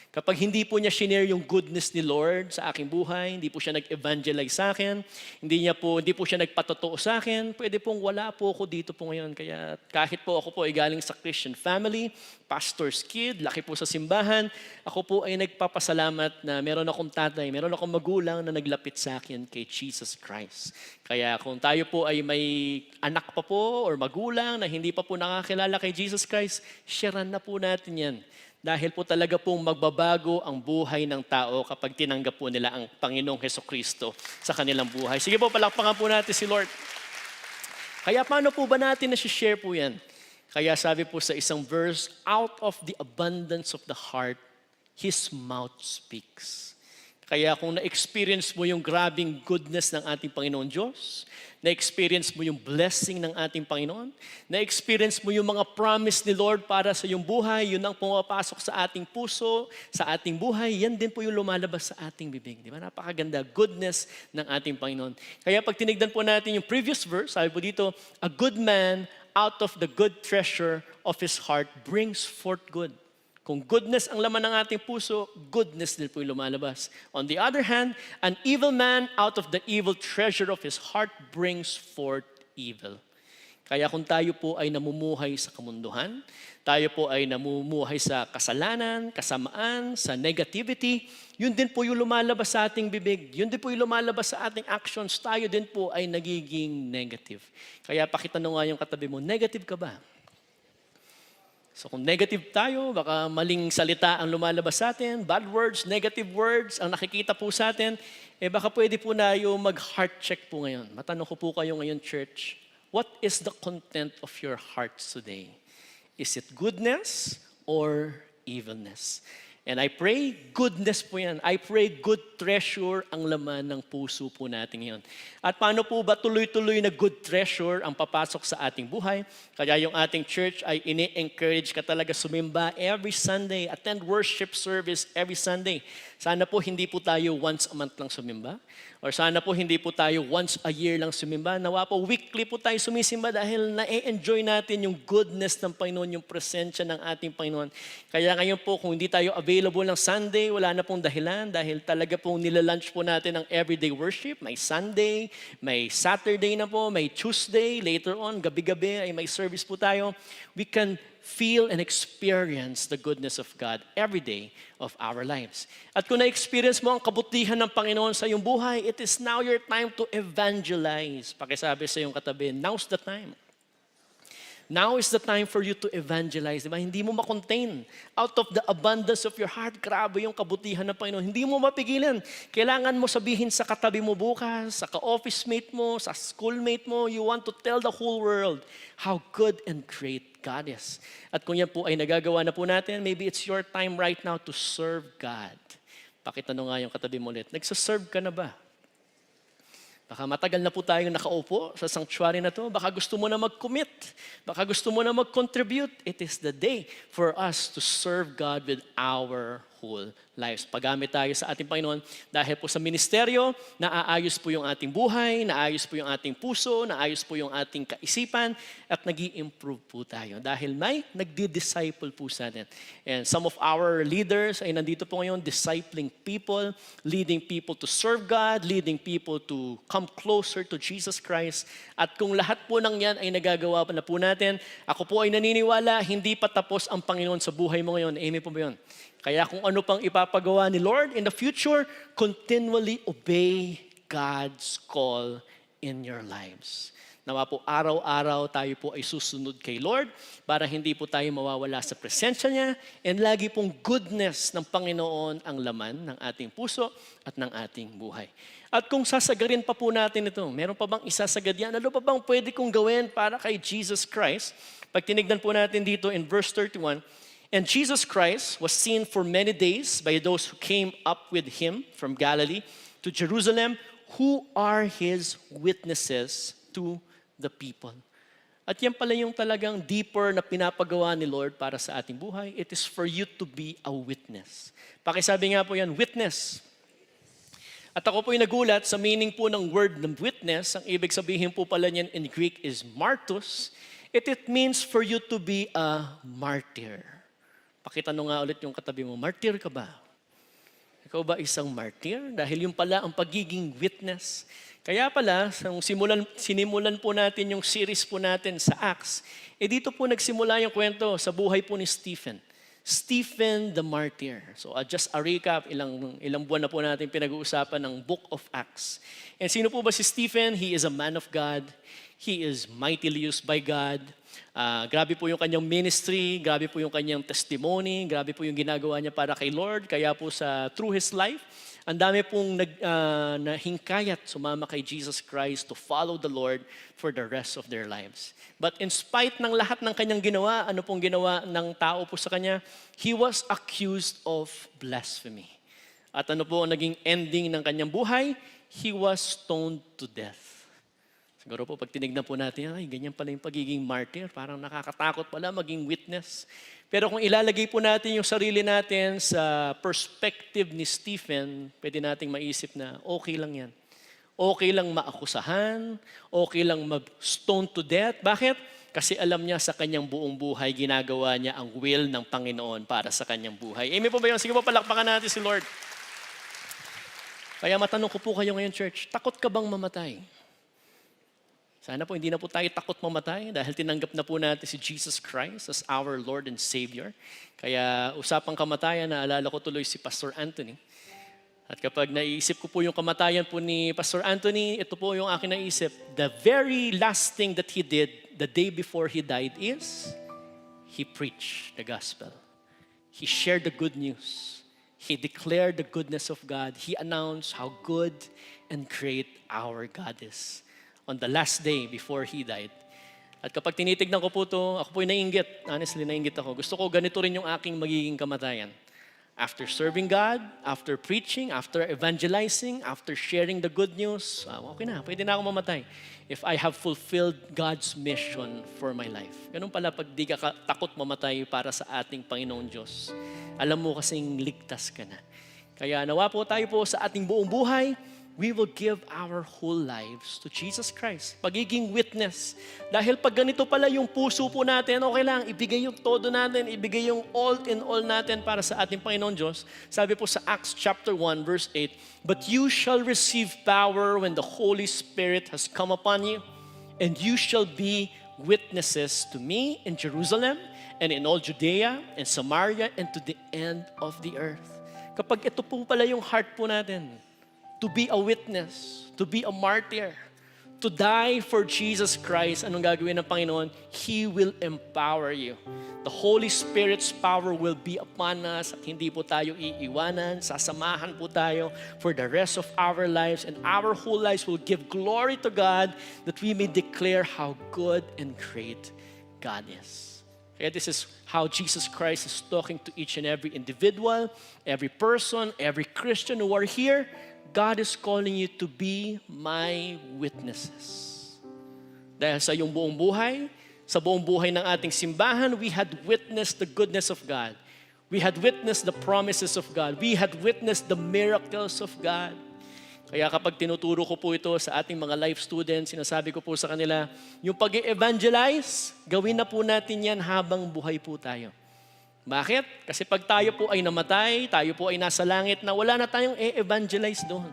Kapag hindi po niya shinare yung goodness ni Lord sa aking buhay, hindi po siya nag-evangelize sa akin, hindi po siya nagpatotoo sa akin, pwede pong wala po ako dito po ngayon. Kaya kahit po ako po ay galing sa Christian family, pastor's kid, laki po sa simbahan, ako po ay nagpapasalamat na meron akong tatay, meron akong magulang na naglapit sa akin kay Jesus Christ. Kaya kung tayo po ay may anak pa po or magulang na hindi pa po nakakilala kay Jesus Christ, sharean na po natin yan. Dahil po talaga pong magbabago ang buhay ng tao kapag tinanggap po nila ang Panginoong Hesukristo sa kanilang buhay. Sige po, palakpakan po natin si Lord. Kaya paano po ba natin na-share po yan? Kaya sabi po sa isang verse, out of the abundance of the heart, His mouth speaks. Kaya kung na-experience mo yung grabing goodness ng ating Panginoon Diyos, na-experience mo yung blessing ng ating Panginoon, na-experience mo yung mga promise ni Lord para sa iyong buhay, yun ang pumapasok sa ating puso, sa ating buhay, yan din po yung lumalabas sa ating bibig. Di ba? Napakaganda, goodness ng ating Panginoon. Kaya pag tinignan po natin yung previous verse, sabi po dito, a good man out of the good treasure of his heart brings forth good. Kung goodness ang laman ng ating puso, goodness din po yung lumalabas. On the other hand, an evil man out of the evil treasure of his heart brings forth evil. Kaya kung tayo po ay namumuhay sa kamunduhan, tayo po ay namumuhay sa kasalanan, kasamaan, sa negativity, yun din po yung lumalabas sa ating bibig. Yun din po yung lumalabas sa ating actions. Tayo din po ay nagiging negative. Kaya pakitanong nga yung katabi mo, negative ka ba? So kung negative tayo, baka maling salita ang lumalabas sa atin, bad words, negative words, ang nakikita po sa atin, baka pwede po na yung mag-heart check po ngayon. Matanong ko po kayo ngayon, church, what is the content of your hearts today? Is it goodness or evilness. And I pray, goodness po yan. I pray good treasure ang laman ng puso po natin ngayon. At paano po ba tuloy-tuloy na good treasure ang papasok sa ating buhay? Kaya yung ating church ay ini-encourage ka talaga sumimba every Sunday, attend worship service every Sunday. Sana po hindi po tayo once a month lang sumimba. Or sana po hindi po tayo once a year lang sumimba. Nawa po weekly po tayo sumisimba dahil na-enjoy natin yung goodness ng Panginoon, yung presensya ng ating Panginoon. Kaya ngayon po kung hindi tayo available ng Sunday, wala na pong dahilan dahil talaga pong nilalunch po natin ang everyday worship. May Sunday, may Saturday na po, may Tuesday, later on, gabi-gabi ay may service po tayo. We can feel and experience the goodness of God every day of our lives. At kung na-experience mo ang kabutihan ng Panginoon sa iyong buhay, it is now your time to evangelize. Pakisabi sa iyong katabi, now's the time. Now is the time for you to evangelize. Diba? Hindi mo makontain. Out of the abundance of your heart, grabe yung kabutihan ng Panginoon. Hindi mo mapigilan. Kailangan mo sabihin sa katabi mo bukas, sa ka-office mate mo, sa schoolmate mo, you want to tell the whole world how good and great God is. At kung yan po ay nagagawa na po natin, maybe it's your time right now to serve God. Pakitanong nga yung katabi mo ulit, nagsaserve ka na ba? Baka matagal na po tayong nakaupo sa sanctuary na to. Baka gusto mo na mag-commit. Baka gusto mo na mag-contribute. It is the day for us to serve God with our whole lives. Paggamit tayo sa ating Panginoon dahil po sa ministeryo, naaayos po yung ating buhay, naayos po yung ating puso, naayos po yung ating kaisipan, at nag-i-improve po tayo. Dahil may nagdi-disciple po sa atin. And some of our leaders ay nandito po ngayon, discipling people, leading people to serve God, leading people to come closer to Jesus Christ. At kung lahat po ng yan ay nagagawa pa na po natin, ako po ay naniniwala, hindi pa tapos ang Panginoon sa buhay mo ngayon. Amen po ba yun? Kaya kung ano pang ipapagawa ni Lord in the future, continually obey God's call in your lives. Nawa po araw-araw tayo po ay susunod kay Lord para hindi po tayo mawawala sa presensya niya, and lagi pong goodness ng Panginoon ang laman ng ating puso at ng ating buhay. At kung sasagarin pa po natin ito, meron pa bang isasagad yan? Ano pa bang pwede kong gawin para kay Jesus Christ? Pag tinignan po natin dito in verse 31, and Jesus Christ was seen for many days by those who came up with him from Galilee to Jerusalem, who are his witnesses to the people. At yan pala yung talagang deeper na pinapagawa ni Lord para sa ating buhay. It is for you to be a witness. Pakisabi nga po yan, witness. At ako po yung nagulat sa meaning po ng word ng witness. Ang ibig sabihin po pala niyan in Greek is martus. It means for you to be a martyr. Pakitanong nga ulit yung katabi mo, martyr ka ba? Ikaw ba isang martyr? Dahil yung pala ang pagiging witness. Kaya pala, sinimulan po natin yung series po natin sa Acts, dito po nagsimula yung kwento sa buhay po ni Stephen. Stephen the Martyr. So just a recap, ilang buwan na po natin pinag-uusapan ng Book of Acts. And sino po ba si Stephen? He is a man of God. He is mightily used by God. Grabe po yung kanyang ministry, grabe po yung kanyang testimony, grabe po yung ginagawa niya para kay Lord. Kaya po through his life, ang dami pong nahingkayat sumama kay Jesus Christ to follow the Lord for the rest of their lives. But in spite ng lahat ng kanyang ginawa, ano pong ginawa ng tao po sa kanya? He was accused of blasphemy. At ano po ang naging ending ng kanyang buhay? He was stoned to death. Siguro po, pag tinignan po natin, ay, ganyan pala yung pagiging martyr. Parang nakakatakot pala maging witness. Pero kung ilalagay po natin yung sarili natin sa perspective ni Stephen, pwede nating maisip na okay lang yan. Okay lang maakusahan, okay lang mag-stone to death. Bakit? Kasi alam niya sa kanyang buong buhay, ginagawa niya ang will ng Panginoon para sa kanyang buhay. Amen po ba yun? Sige po, palakpakan natin si Lord. Kaya matanong ko po kayo ngayon, church, takot ka bang mamatay? Sana po hindi na po tayo takot mamatay dahil tinanggap na po natin si Jesus Christ as our Lord and Savior. Kaya usapang kamatayan, naalala ko tuloy si Pastor Anthony. At kapag naisip ko po yung kamatayan po ni Pastor Anthony, ito po yung aking naisip. The very last thing that he did the day before he died is he preached the gospel. He shared the good news. He declared the goodness of God. He announced how good and great our God is. On the last day before he died. At kapag tinitignan ko po ito, ako po'y naiinggit. Honestly, naiinggit ako. Gusto ko ganito rin yung aking magiging kamatayan. After serving God, after preaching, after evangelizing, after sharing the good news, okay na, pwede na ako mamatay. If I have fulfilled God's mission for my life. Ganun pala pag di ka takot mamatay para sa ating Panginoon Diyos. Alam mo kasing ligtas ka na. Kaya nawa po tayo po sa ating buong buhay, we will give our whole lives to Jesus Christ. Pagiging witness. Dahil pag ganito pala yung puso po natin, okay lang, ibigay yung todo natin, ibigay yung all in all natin para sa ating Panginoon Diyos. Sabi po sa Acts chapter 1 verse 8, "But you shall receive power when the Holy Spirit has come upon you, and you shall be witnesses to me in Jerusalem and in all Judea and Samaria and to the end of the earth." Kapag ito po pala yung heart po natin, to be a witness, to be a martyr, to die for Jesus Christ, anong gagawin ng Panginoon? He will empower you. The Holy Spirit's power will be upon us at hindi po tayo iiwanan, sasamahan po tayo for the rest of our lives, and our whole lives will give glory to God that we may declare how good and great God is. Kaya this is how Jesus Christ is talking to each and every individual, every person, every Christian who are here. God is calling you to be my witnesses. Dahil sa iyong buong buhay, sa buong buhay ng ating simbahan, we had witnessed the goodness of God. We had witnessed the promises of God. We had witnessed the miracles of God. Kaya kapag tinuturo ko po ito sa ating mga life students, sinasabi ko po sa kanila, yung pag-evangelize, gawin na po natin yan habang buhay po tayo. Bakit? Kasi pag tayo po ay namatay, tayo po ay nasa langit na wala na tayong e-evangelize doon.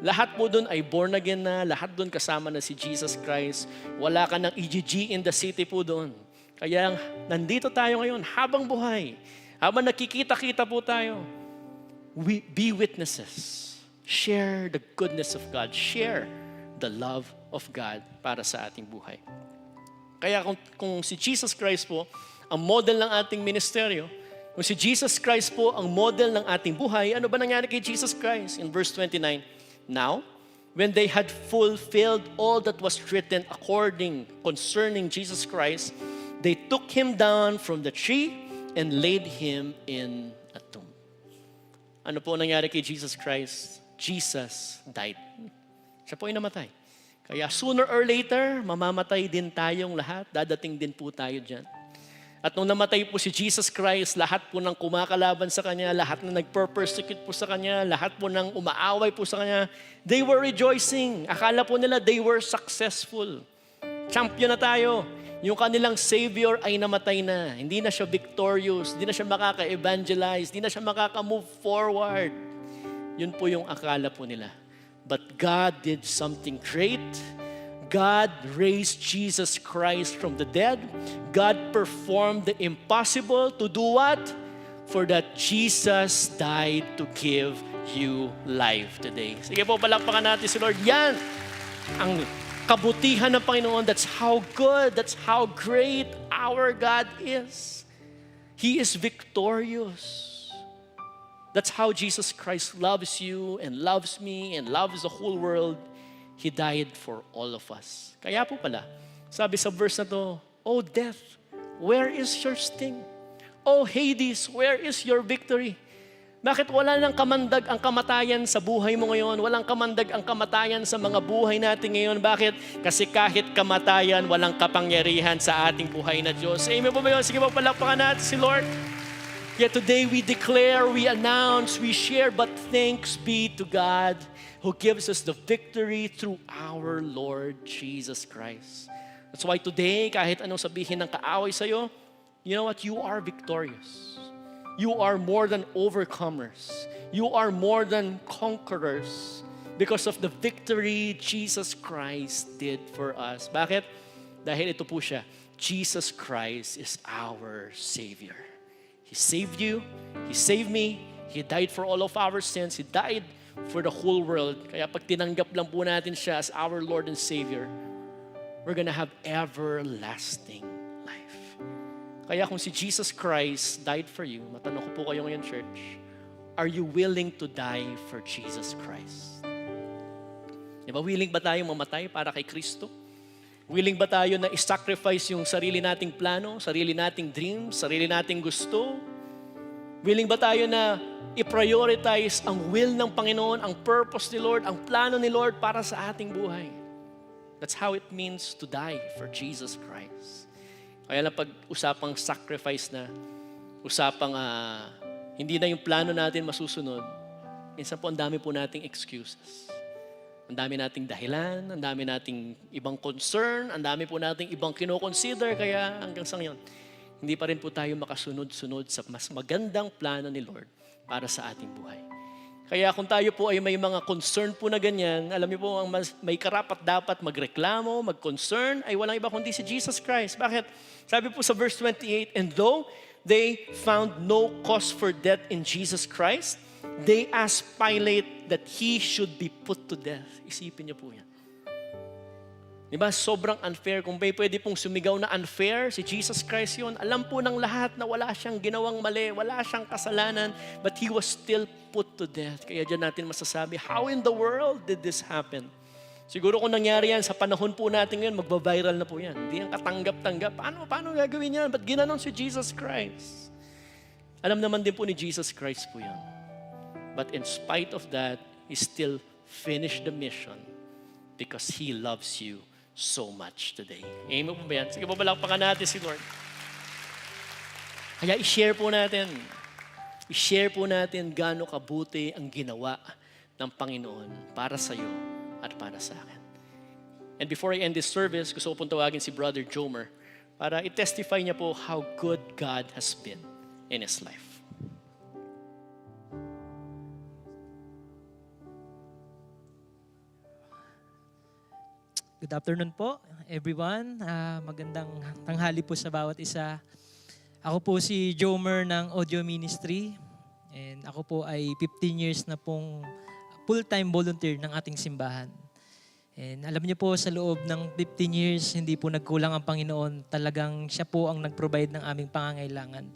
Lahat po doon ay born again na, lahat doon kasama na si Jesus Christ. Wala ka ng EGG in the city po doon. Kaya nandito tayo ngayon habang buhay. Habang nakikita-kita po tayo. We be witnesses. Share the goodness of God. Share the love of God para sa ating buhay. Kaya kung si Jesus Christ po, ang model ng ating ministeryo, kung si Jesus Christ po ang model ng ating buhay, ano ba nangyari kay Jesus Christ? In verse 29, "Now, when they had fulfilled all that was written concerning Jesus Christ, they took him down from the tree and laid him in a tomb." Ano po nangyari kay Jesus Christ? Jesus died. Siya po ay namatay. Kaya sooner or later, mamamatay din tayong lahat. Dadating din po tayo dyan. At nung namatay po si Jesus Christ, lahat po ng kumakalaban sa Kanya, lahat na nagper-persecute po sa Kanya, lahat po ng umaaway po sa Kanya, they were rejoicing. Akala po nila they were successful. Champion na tayo. Yung kanilang Savior ay namatay na. Hindi na siya victorious. Hindi na siya makaka-evangelize. Hindi na siya makaka-move forward. Yun po yung akala po nila. But God did something great. God raised Jesus Christ from the dead. God performed the impossible to do what? For that Jesus died to give you life today. Sige po, palakpakan natin si Lord. Yan ang kabutihan ng Panginoon. That's how good, that's how great our God is. He is victorious. That's how Jesus Christ loves you and loves me and loves the whole world. He died for all of us. Kaya po pala, sabi sa verse na to, "Oh death, where is your sting? Oh Hades, where is your victory?" Bakit wala nang kamandag ang kamatayan sa buhay mo ngayon? Walang kamandag ang kamatayan sa mga buhay natin ngayon. Bakit? Kasi kahit kamatayan, walang kapangyarihan sa ating buhay na Diyos. Amen po ba yun? Sige po, palakpakan natin si Lord. Yet today we declare, we announce, we share, but thanks be to God who gives us the victory through our Lord Jesus Christ. That's why today, kahit anong sabihin ng kaaway sa'yo, you know what? You are victorious. You are more than overcomers. You are more than conquerors because of the victory Jesus Christ did for us. Bakit? Dahil ito po siya. Jesus Christ is our Savior. He saved you. He saved me. He died for all of our sins. He died for the whole world. Kaya pag tinanggap lang po natin siya as our Lord and Savior, we're gonna have everlasting life. Kaya kung si Jesus Christ died for you, matanong ko po kayo ngayon, church, are you willing to die for Jesus Christ? Di ba, willing ba tayong mamatay para kay Kristo? Willing ba tayo na i-sacrifice yung sarili nating plano, sarili nating dreams, sarili nating gusto? Willing ba tayo na i-prioritize ang will ng Panginoon, ang purpose ni Lord, ang plano ni Lord para sa ating buhay? That's how it means to die for Jesus Christ. Kaya lang pag-usapang sacrifice na, usapang hindi na yung plano natin masusunod, minsan po ang dami po nating excuses. Ang dami nating dahilan, ang dami nating ibang concern, ang dami po nating ibang kinoconsider, kaya hanggang sa ngayon, hindi pa rin po tayo makasunod-sunod sa mas magandang plano ni Lord para sa ating buhay. Kaya kung tayo po ay may mga concern po na ganyan, alam niyo po, ang may karapat dapat magreklamo, mag-concern, ay walang iba kundi si Jesus Christ. Bakit? Sabi po sa verse 28, and though they found no cause for death in Jesus Christ, they asked Pilate that he should be put to death. Isipin niyo po yan. Diba? Sobrang unfair. Kung pwede pong sumigaw na unfair, si Jesus Christ yun. Alam po ng lahat na wala siyang ginawang mali, wala siyang kasalanan, but he was still put to death. Kaya dyan natin masasabi, how in the world did this happen? Siguro kung nangyari yan sa panahon po natin ngayon, magbabiral na po yan. Hindi yan katanggap-tanggap. Paano gagawin yan? Ba't ginanon si Jesus Christ? Alam naman din po ni Jesus Christ po yan. But in spite of that, He still finished the mission because He loves you so much today. Amen po ba yan? Sige po, palakpakan natin si Lord. Kaya i-share po natin. I-share po natin gaano kabuti ang ginawa ng Panginoon para sa iyo at para sa akin. And before I end this service, gusto ko pong tawagin si Brother Jomer para i-testify niya po how good God has been in his life. Good afternoon po, everyone. Magandang tanghali po sa bawat isa. Ako po si Jomer ng Audio Ministry. And ako po ay 15 years na pong full-time volunteer ng ating simbahan. And alam niyo po, sa loob ng 15 years, hindi po nagkulang ang Panginoon. Talagang siya po ang nag-provide ng aming pangangailangan.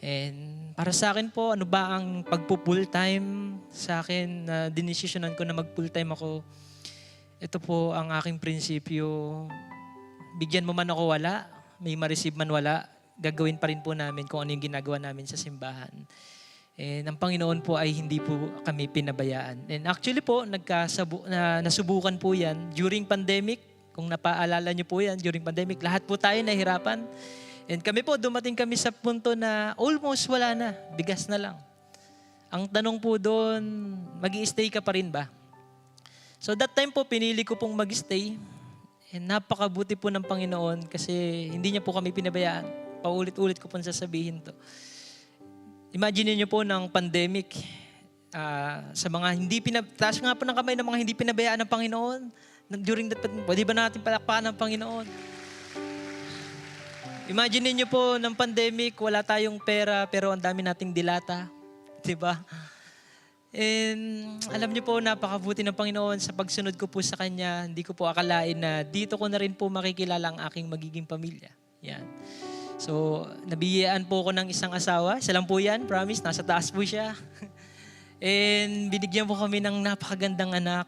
And para sa akin po, ano ba ang pagpo-full-time sa akin? Dinesisyonan ko na mag-full-time ako. Ito po ang aking prinsipyo. Bigyan mo man ako wala, may ma-receive man wala, gagawin pa rin po namin kung ano yung ginagawa namin sa simbahan. And ang Panginoon po ay hindi po kami pinabayaan. And actually po, nasubukan po yan during pandemic. Kung napaalala niyo po yan, during pandemic, lahat po tayo nahihirapan. And kami po, dumating kami sa punto na almost wala na, bigas na lang. Ang tanong po doon, mag-i-stay ka pa rin ba? So that time po, pinili ko pong mag-stay. And napakabuti po ng Panginoon kasi hindi niya po kami pinabayaan. Paulit-ulit ko pong sasabihin to. Imagine niyo po ng pandemic, sa mga taas nga po ng kamay ng mga hindi pinabayaan ng Panginoon. During that, pwede ba natin palakpakan ng Panginoon? Imagine niyo po ng pandemic, wala tayong pera pero ang dami nating dilata. Diba? And alam niyo po, napakabuti ng Panginoon sa pagsunod ko po sa Kanya. Hindi ko po akalain na dito ko na rin po makikilala ang aking magiging pamilya. Yan. So, nabiyayaan po ako ng isang asawa. Isa lang po yan, promise. Nasa taas po siya. And binigyan po kami ng napakagandang anak.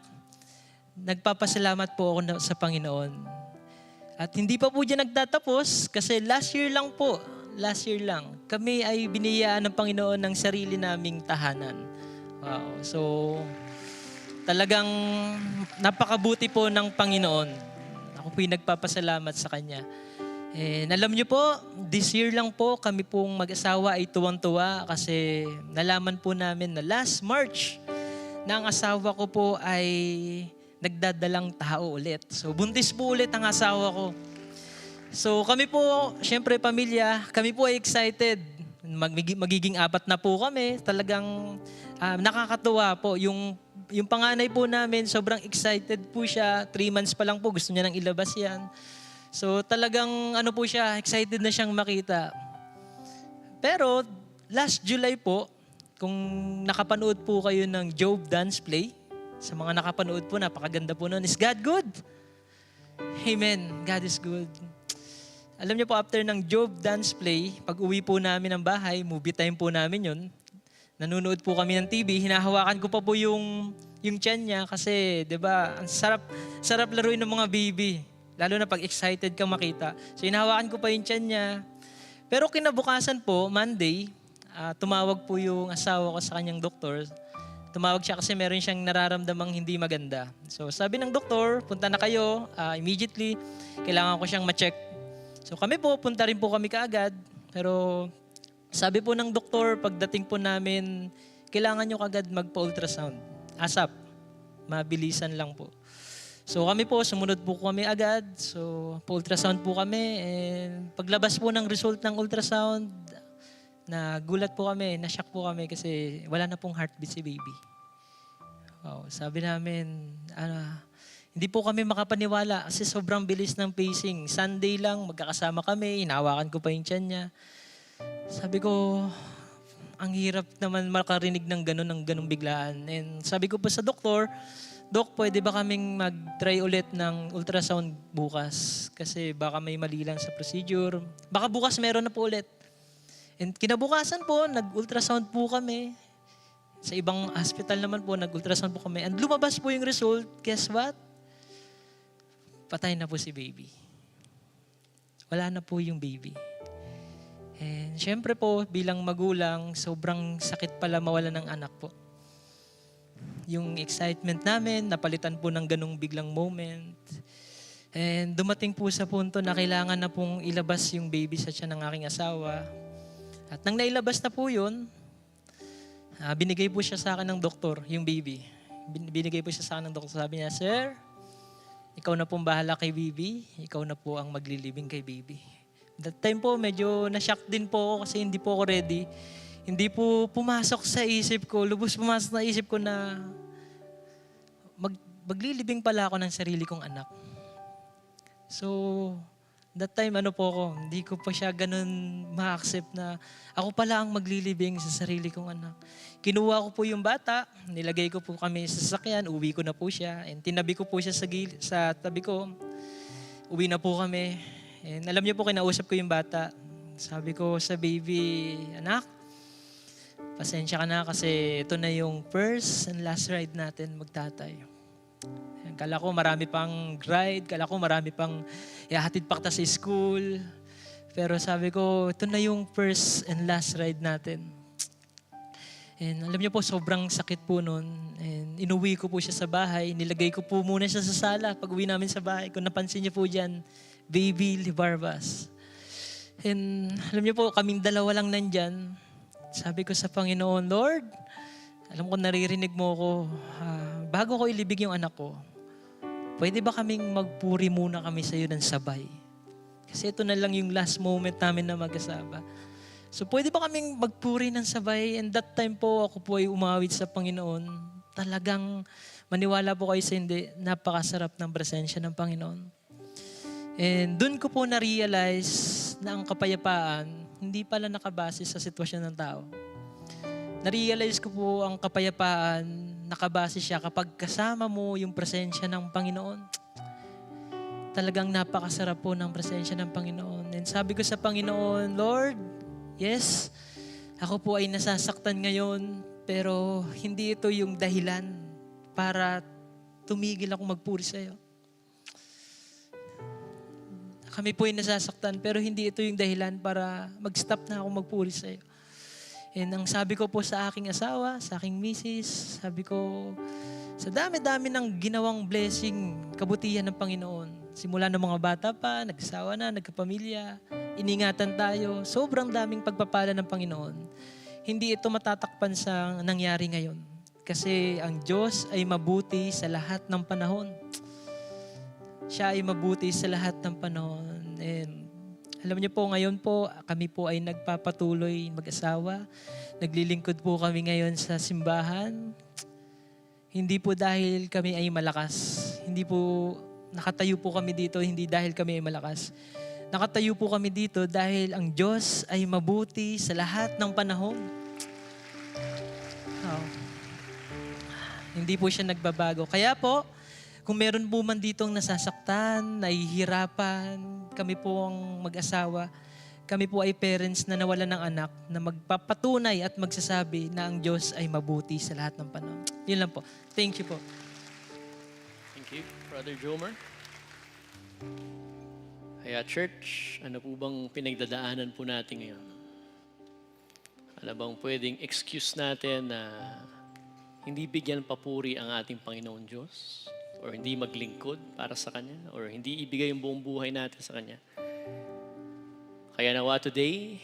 Nagpapasalamat po ako sa Panginoon. At hindi pa po dyan nagtatapos kasi last year lang, kami ay biniyayaan ng Panginoon ng sarili naming tahanan. Wow. So, talagang napakabuti po ng Panginoon. Ako po'y nagpapasalamat sa Kanya. And alam niyo po, this year lang po, kami pong mag-asawa ay tuwang-tuwa kasi nalaman po namin na last March na ang asawa ko po ay nagdadalang tao ulit. So, buntis po ulit ang asawa ko. So, kami po, syempre pamilya, kami po ay excited. Magiging 4 na po kami. Talagang nakakatuwa po. Yung panganay po namin, sobrang excited po siya. 3 months pa lang po, gusto niya nang ilabas yan. So talagang po siya, excited na siyang makita. Pero last July po, kung nakapanood po kayo ng Job Dance Play, sa mga nakapanood po, napakaganda po nun. Is God good? Amen. God is good. Alam niyo po, after ng Job Dance Play, pag uwi po namin ng bahay, movie time po namin yun, nanonood po kami ng TV, hinahawakan ko pa po yung tiyan niya kasi, di ba, ang sarap laruin ng mga baby. Lalo na pag excited kang makita. So hinahawakan ko pa yung tiyan niya. Pero kinabukasan po, Monday, tumawag po yung asawa ko sa kanyang doktor. Tumawag siya kasi meron siyang nararamdamang hindi maganda. So sabi ng doktor, punta na kayo immediately. Kailangan ko siyang ma-check. So kami po, punta rin po kami kaagad. Pero sabi po ng doktor, pagdating po namin, kailangan nyo kaagad magpa-ultrasound. ASAP. Mabilisan lang po. So kami po, sumunod po kami agad. So pa-ultrasound po kami. And paglabas po ng result ng ultrasound, nagulat po kami, na-shock po kami kasi wala na pong heartbeat si baby. Wow, sabi namin, hindi po kami makapaniwala kasi sobrang bilis ng pacing. Sunday lang, magkakasama kami, hinawakan ko pa yung tiyan niya. Sabi ko, ang hirap naman makarinig ng ganun biglaan. And sabi ko po sa doktor, Dok, pwede ba kaming mag-try ulit ng ultrasound bukas? Kasi baka may mali lang sa procedure. Baka bukas meron na po ulit. And kinabukasan po, nag-ultrasound po kami. Sa ibang hospital naman po, nag-ultrasound po kami. And lumabas po yung result. Guess what? Patay na po si baby. Wala na po yung baby. And syempre po, bilang magulang, sobrang sakit pala mawala ng anak po. Yung excitement namin, napalitan po ng ganung biglang moment. And dumating po sa punto na kailangan na pong ilabas yung baby sa tiyan ng aking asawa. At nang nailabas na po yun, binigay po siya sa akin ng doktor, yung baby. Binigay po siya sa akin ng doktor. Sabi niya, Sir, ikaw na pong bahala kay baby. Ikaw na po ang maglilibing kay baby. That time po, medyo na-shock din po ako kasi hindi po ako ready. Hindi po pumasok sa isip ko, lubos pumasok na isip ko na maglilibing pala ako ng sarili kong anak. So, that time hindi ko pa siya ganun ma-accept na ako pala ang maglilibing sa sarili kong anak. Kinuha ko po yung bata, nilagay ko po kami sa sasakyan, uwi ko na po siya, and tinabi ko po siya sa tabi ko. Uwi na po kami. And alam niyo po, kinausap ko yung bata. Sabi ko sa baby, anak, pasensya ka na kasi ito na yung first and last ride natin magtatay. Kala ko marami pang ride, kala ko marami pang ihahatid pa kita sa school. Pero sabi ko, ito na yung first and last ride natin. And alam niyo po, sobrang sakit po nun. And inuwi ko po siya sa bahay, nilagay ko po muna siya sa sala. Pag uwi namin sa bahay, kung napansin niyo po dyan, Baby Libarbas. And alam niyo po, kaming dalawa lang nandyan. Sabi ko sa Panginoon, Lord, alam ko naririnig mo ko, bago ko ilibig yung anak ko, pwede ba kaming magpuri muna kami sa iyo ng sabay? Kasi ito na lang yung last moment namin na mag-asaba. So pwede ba kaming magpuri ng sabay? And that time po, ako po ay umawit sa Panginoon. Talagang maniwala po kayo sa hindi, napakasarap ng presensya ng Panginoon. And dun ko po na-realize na ang kapayapaan, hindi pala nakabase sa sitwasyon ng tao. Na-realize ko po ang kapayapaan, nakabase siya kapag kasama mo yung presensya ng Panginoon. Talagang napakasarap po ng presensya ng Panginoon. And sabi ko sa Panginoon, Lord, yes, ako po ay nasasaktan ngayon, pero hindi ito yung dahilan para tumigil ako magpuri sa iyo. Kami po ay nasasaktan, pero hindi ito yung dahilan para mag-stop na ako magpuri sa iyo. And ang sabi ko po sa aking asawa, sa aking misis, sabi ko, sa dami-dami ng ginawang blessing, kabutihan ng Panginoon. Simula ng mga bata pa, nagsawa na, nagkapamilya, iningatan tayo, sobrang daming pagpapala ng Panginoon. Hindi ito matatakpan sa nangyari ngayon. Kasi ang Diyos ay mabuti sa lahat ng panahon. Siya ay mabuti sa lahat ng panahon. And alam niyo po, ngayon po, kami po ay nagpapatuloy mag-asawa. Naglilingkod po kami ngayon sa simbahan. Hindi po dahil kami ay malakas. Hindi po, nakatayo po kami dito, hindi dahil kami ay malakas. Nakatayo po kami dito dahil ang Diyos ay mabuti sa lahat ng panahon. Hindi po siya nagbabago. Kaya po, kung meron po man ditong nasasaktan, nahihirapan, kami po ang mag-asawa, kami po ay parents na nawalan ng anak na magpapatunay at magsasabi na ang Diyos ay mabuti sa lahat ng panahon. Yun lang po. Thank you po. Thank you, Brother Jomer. Kaya church, ano po bang pinagdadaanan po natin ngayon? Ano bang pwedeng excuse natin na hindi bigyan papuri ang ating Panginoon Diyos? Or hindi maglingkod para sa Kanya? Or hindi ibigay yung buong buhay natin sa Kanya? Kaya nawa today,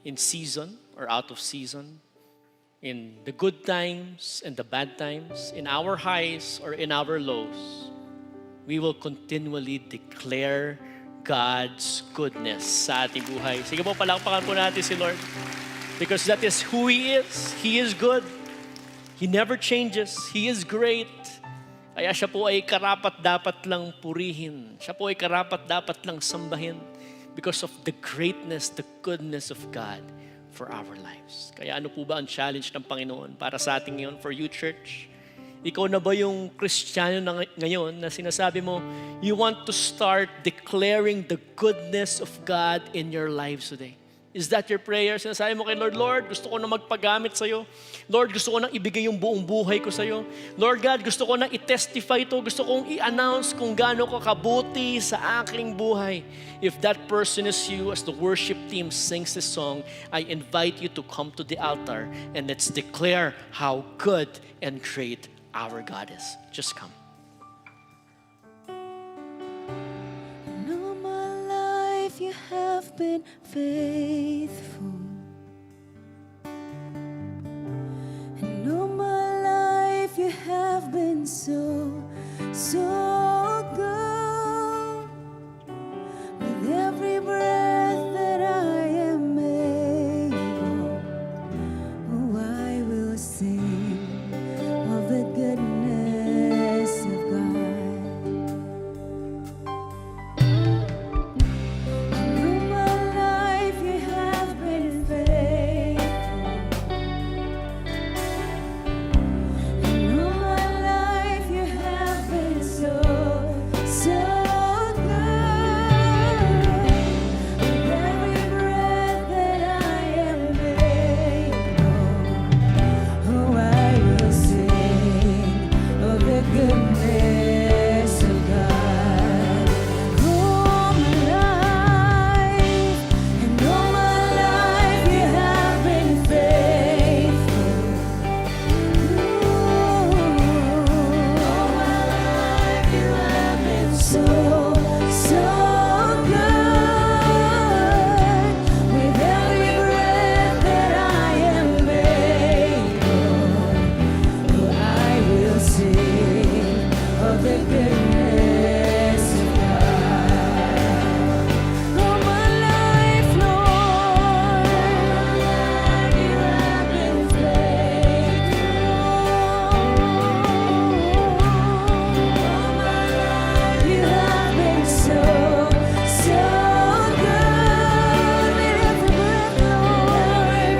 in season or out of season, in the good times and the bad times, in our highs or in our lows, we will continually declare God's goodness sa ating buhay. Sige po, palakpakan po natin si Lord. Because that is who He is. He is good. He never changes. He is great. Kaya siya po ay karapat-dapat lang purihin. Siya po ay karapat-dapat lang sambahin because of the greatness, the goodness of God for our lives. Kaya ano po ba ang challenge ng Panginoon para sa ating ngayon, for you church? Ikaw na ba yung Kristiyano na ngayon na sinasabi mo, you want to start declaring the goodness of God in your lives today? Is that your prayer? Sinasabi mo kay Lord, Lord, gusto ko na magpagamit sa'yo. Lord, gusto ko na ibigay yung buong buhay ko sa'yo. Lord God, gusto ko na i-testify to. Gusto kong i-announce kung gaano ka kabuti sa aking buhay. If that person is you, as the worship team sings this song, I invite you to come to the altar and let's declare how good and great our God is. Just come. And all my life you have been faithful. And all my life you have been so, so good. With every breath that I am able, oh, I will sing of the goodness of God. And all my life you have been faithful. And all my life you have been so, so good. With every breath that I am able, oh, I will sing of the goodness of God. All my life, and all my life you have been faithful. All my life you have been so, so good. With every breath that I am able, oh, I will sing of the goodness of God. All my life, Lord, you have been faithful. All my life, you have been so, so good. With every breath, Lord,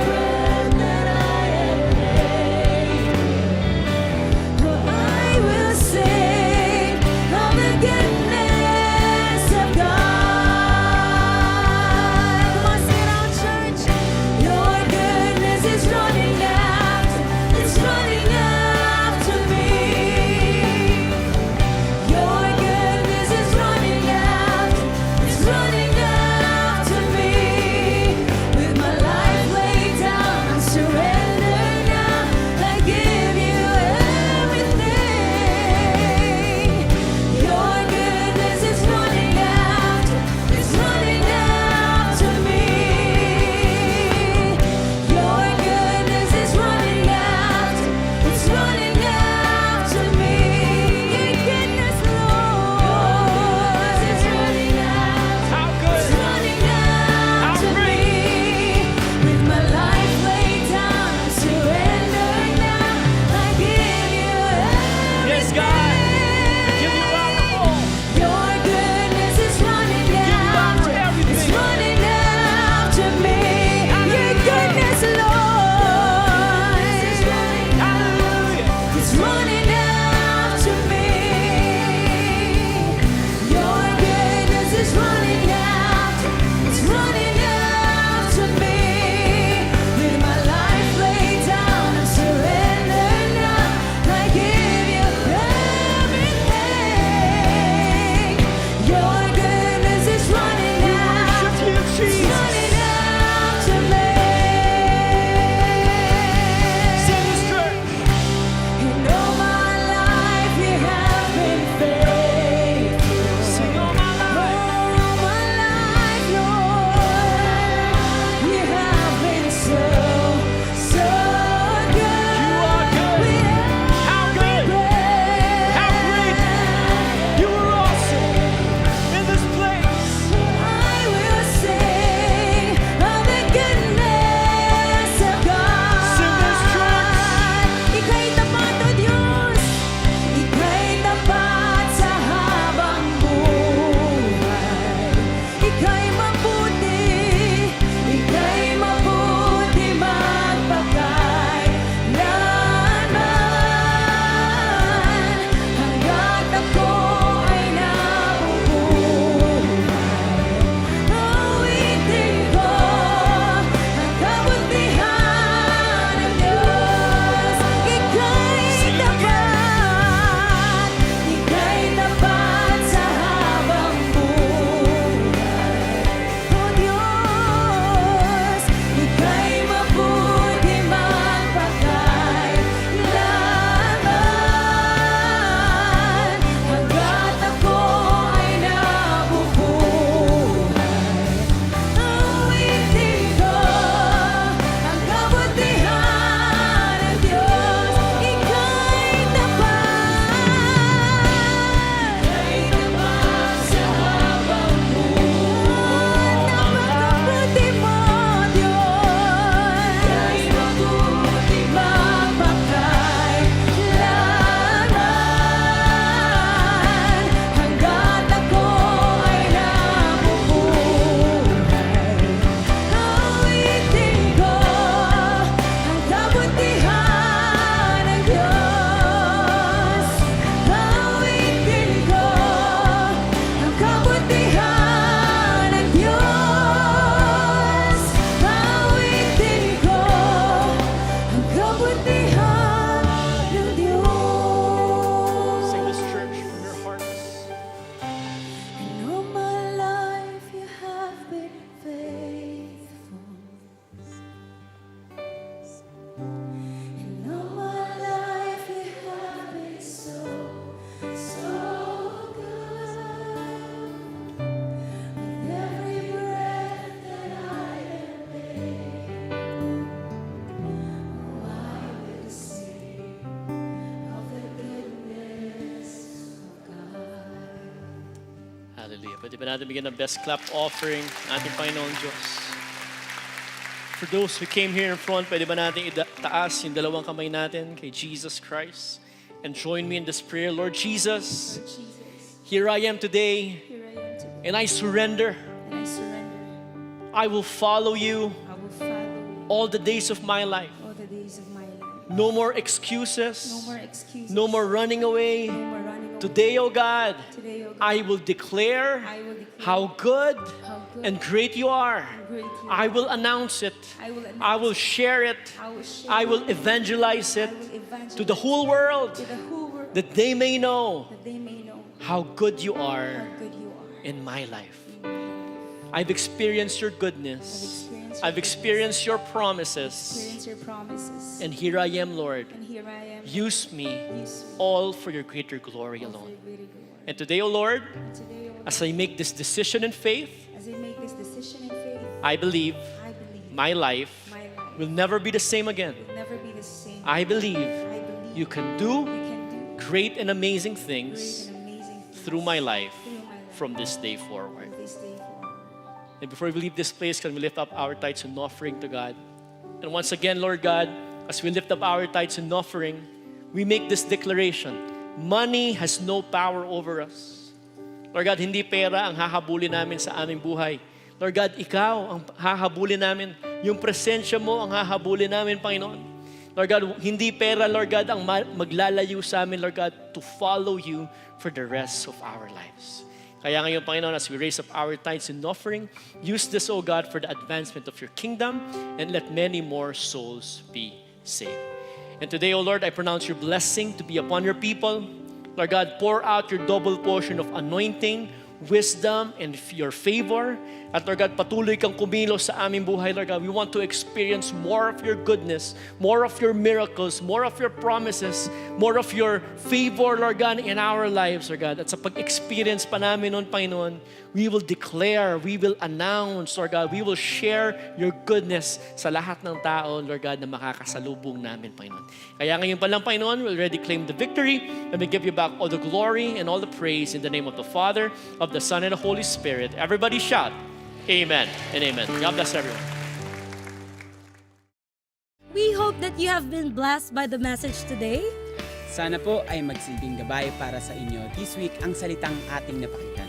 that I am able, oh, I will sing Hallelujah. Pwede ba natin bigyan ng best clap offering ang ating Panginoon Diyos? For those who came here in front, pwede ba natin itaas yung dalawang kamay natin kay Jesus Christ? And join me in this prayer. Lord Jesus, here I am today, and I surrender. I will follow you all the days of my life. No more excuses. No more running away. Today, oh God, I will declare how good and great you are. I will announce it. I will share it. I will evangelize it to the whole world, that they may know how good you are in my life. I've experienced your goodness. I've experienced your promises. And here I am, Lord. Use me all for your greater glory alone. And today, O Lord, as I make this decision in faith, I believe my life will never be the same again. I believe you can do great and amazing things through my life from this day forward. And before we leave this place, can we lift up our tithes and offering to God? And once again, Lord God, as we lift up our tithes and offering, we make this declaration: money has no power over us. Lord God, hindi pera ang hahabulin namin sa aming buhay. Lord God, ikaw ang hahabulin namin. Yung presensya mo ang hahabulin namin, Panginoon. Lord God, hindi pera, Lord God, ang maglalayo sa amin, Lord God, to follow you for the rest of our lives. Kaya ngayon, Panginoon, as we raise up our tithes and offering, use this, O God, for the advancement of your kingdom, and let many more souls be saved. And today, O Lord, I pronounce your blessing to be upon your people. Lord God, pour out your double portion of anointing, wisdom, and your favor. At Lord God, patuloy kang kumilos sa aming buhay, Lord God. We want to experience more of your goodness, more of your miracles, more of your promises, more of your favor, Lord God, in our lives, Lord God. At sa pag-experience pa namin noon, Panginoon, we will declare, we will announce, Lord God, we will share your goodness sa lahat ng tao, Lord God, na makakasalubong namin, Panginoon. Kaya ngayon pa lang, Panginoon, we already claim the victory, and we give you back all the glory and all the praise in the name of the Father, of the Son, and the Holy Spirit. Everybody shout, amen and amen. God bless everyone. We hope that you have been blessed by the message today. Sana po ay magsilbing gabay para sa inyo this week ang salitang ating napakinggan.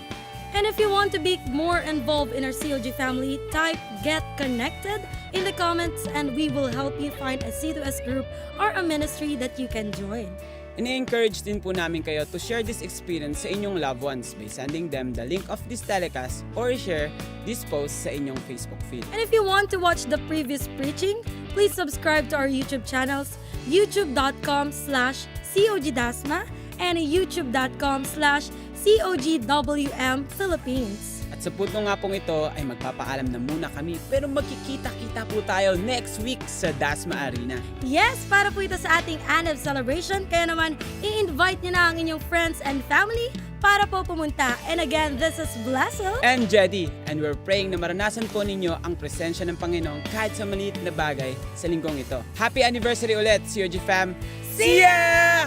And if you want to be more involved in our COG family, type Get Connected in the comments and we will help you find a C2S group or a ministry that you can join. Ini-encourage din po namin kayo to share this experience sa inyong loved ones by sending them the link of this telecast or share this post sa inyong Facebook feed. And if you want to watch the previous preaching, please subscribe to our YouTube channels, youtube.com/COGDasma and youtube.com/COGWM Philippines. At sa punto nga pong ito ay magpapaalam na muna kami, pero magkikita-kita po tayo next week sa Dasma Arena. Yes, para po ito sa ating Anniv celebration, kaya naman i-invite nyo na ang inyong friends and family para po pumunta. And again, this is Blessel And Jedi, and we're praying na maranasan po ninyo ang presensya ng Panginoon kahit sa maliit na bagay sa linggong ito. Happy anniversary ulit, COG fam! See ya!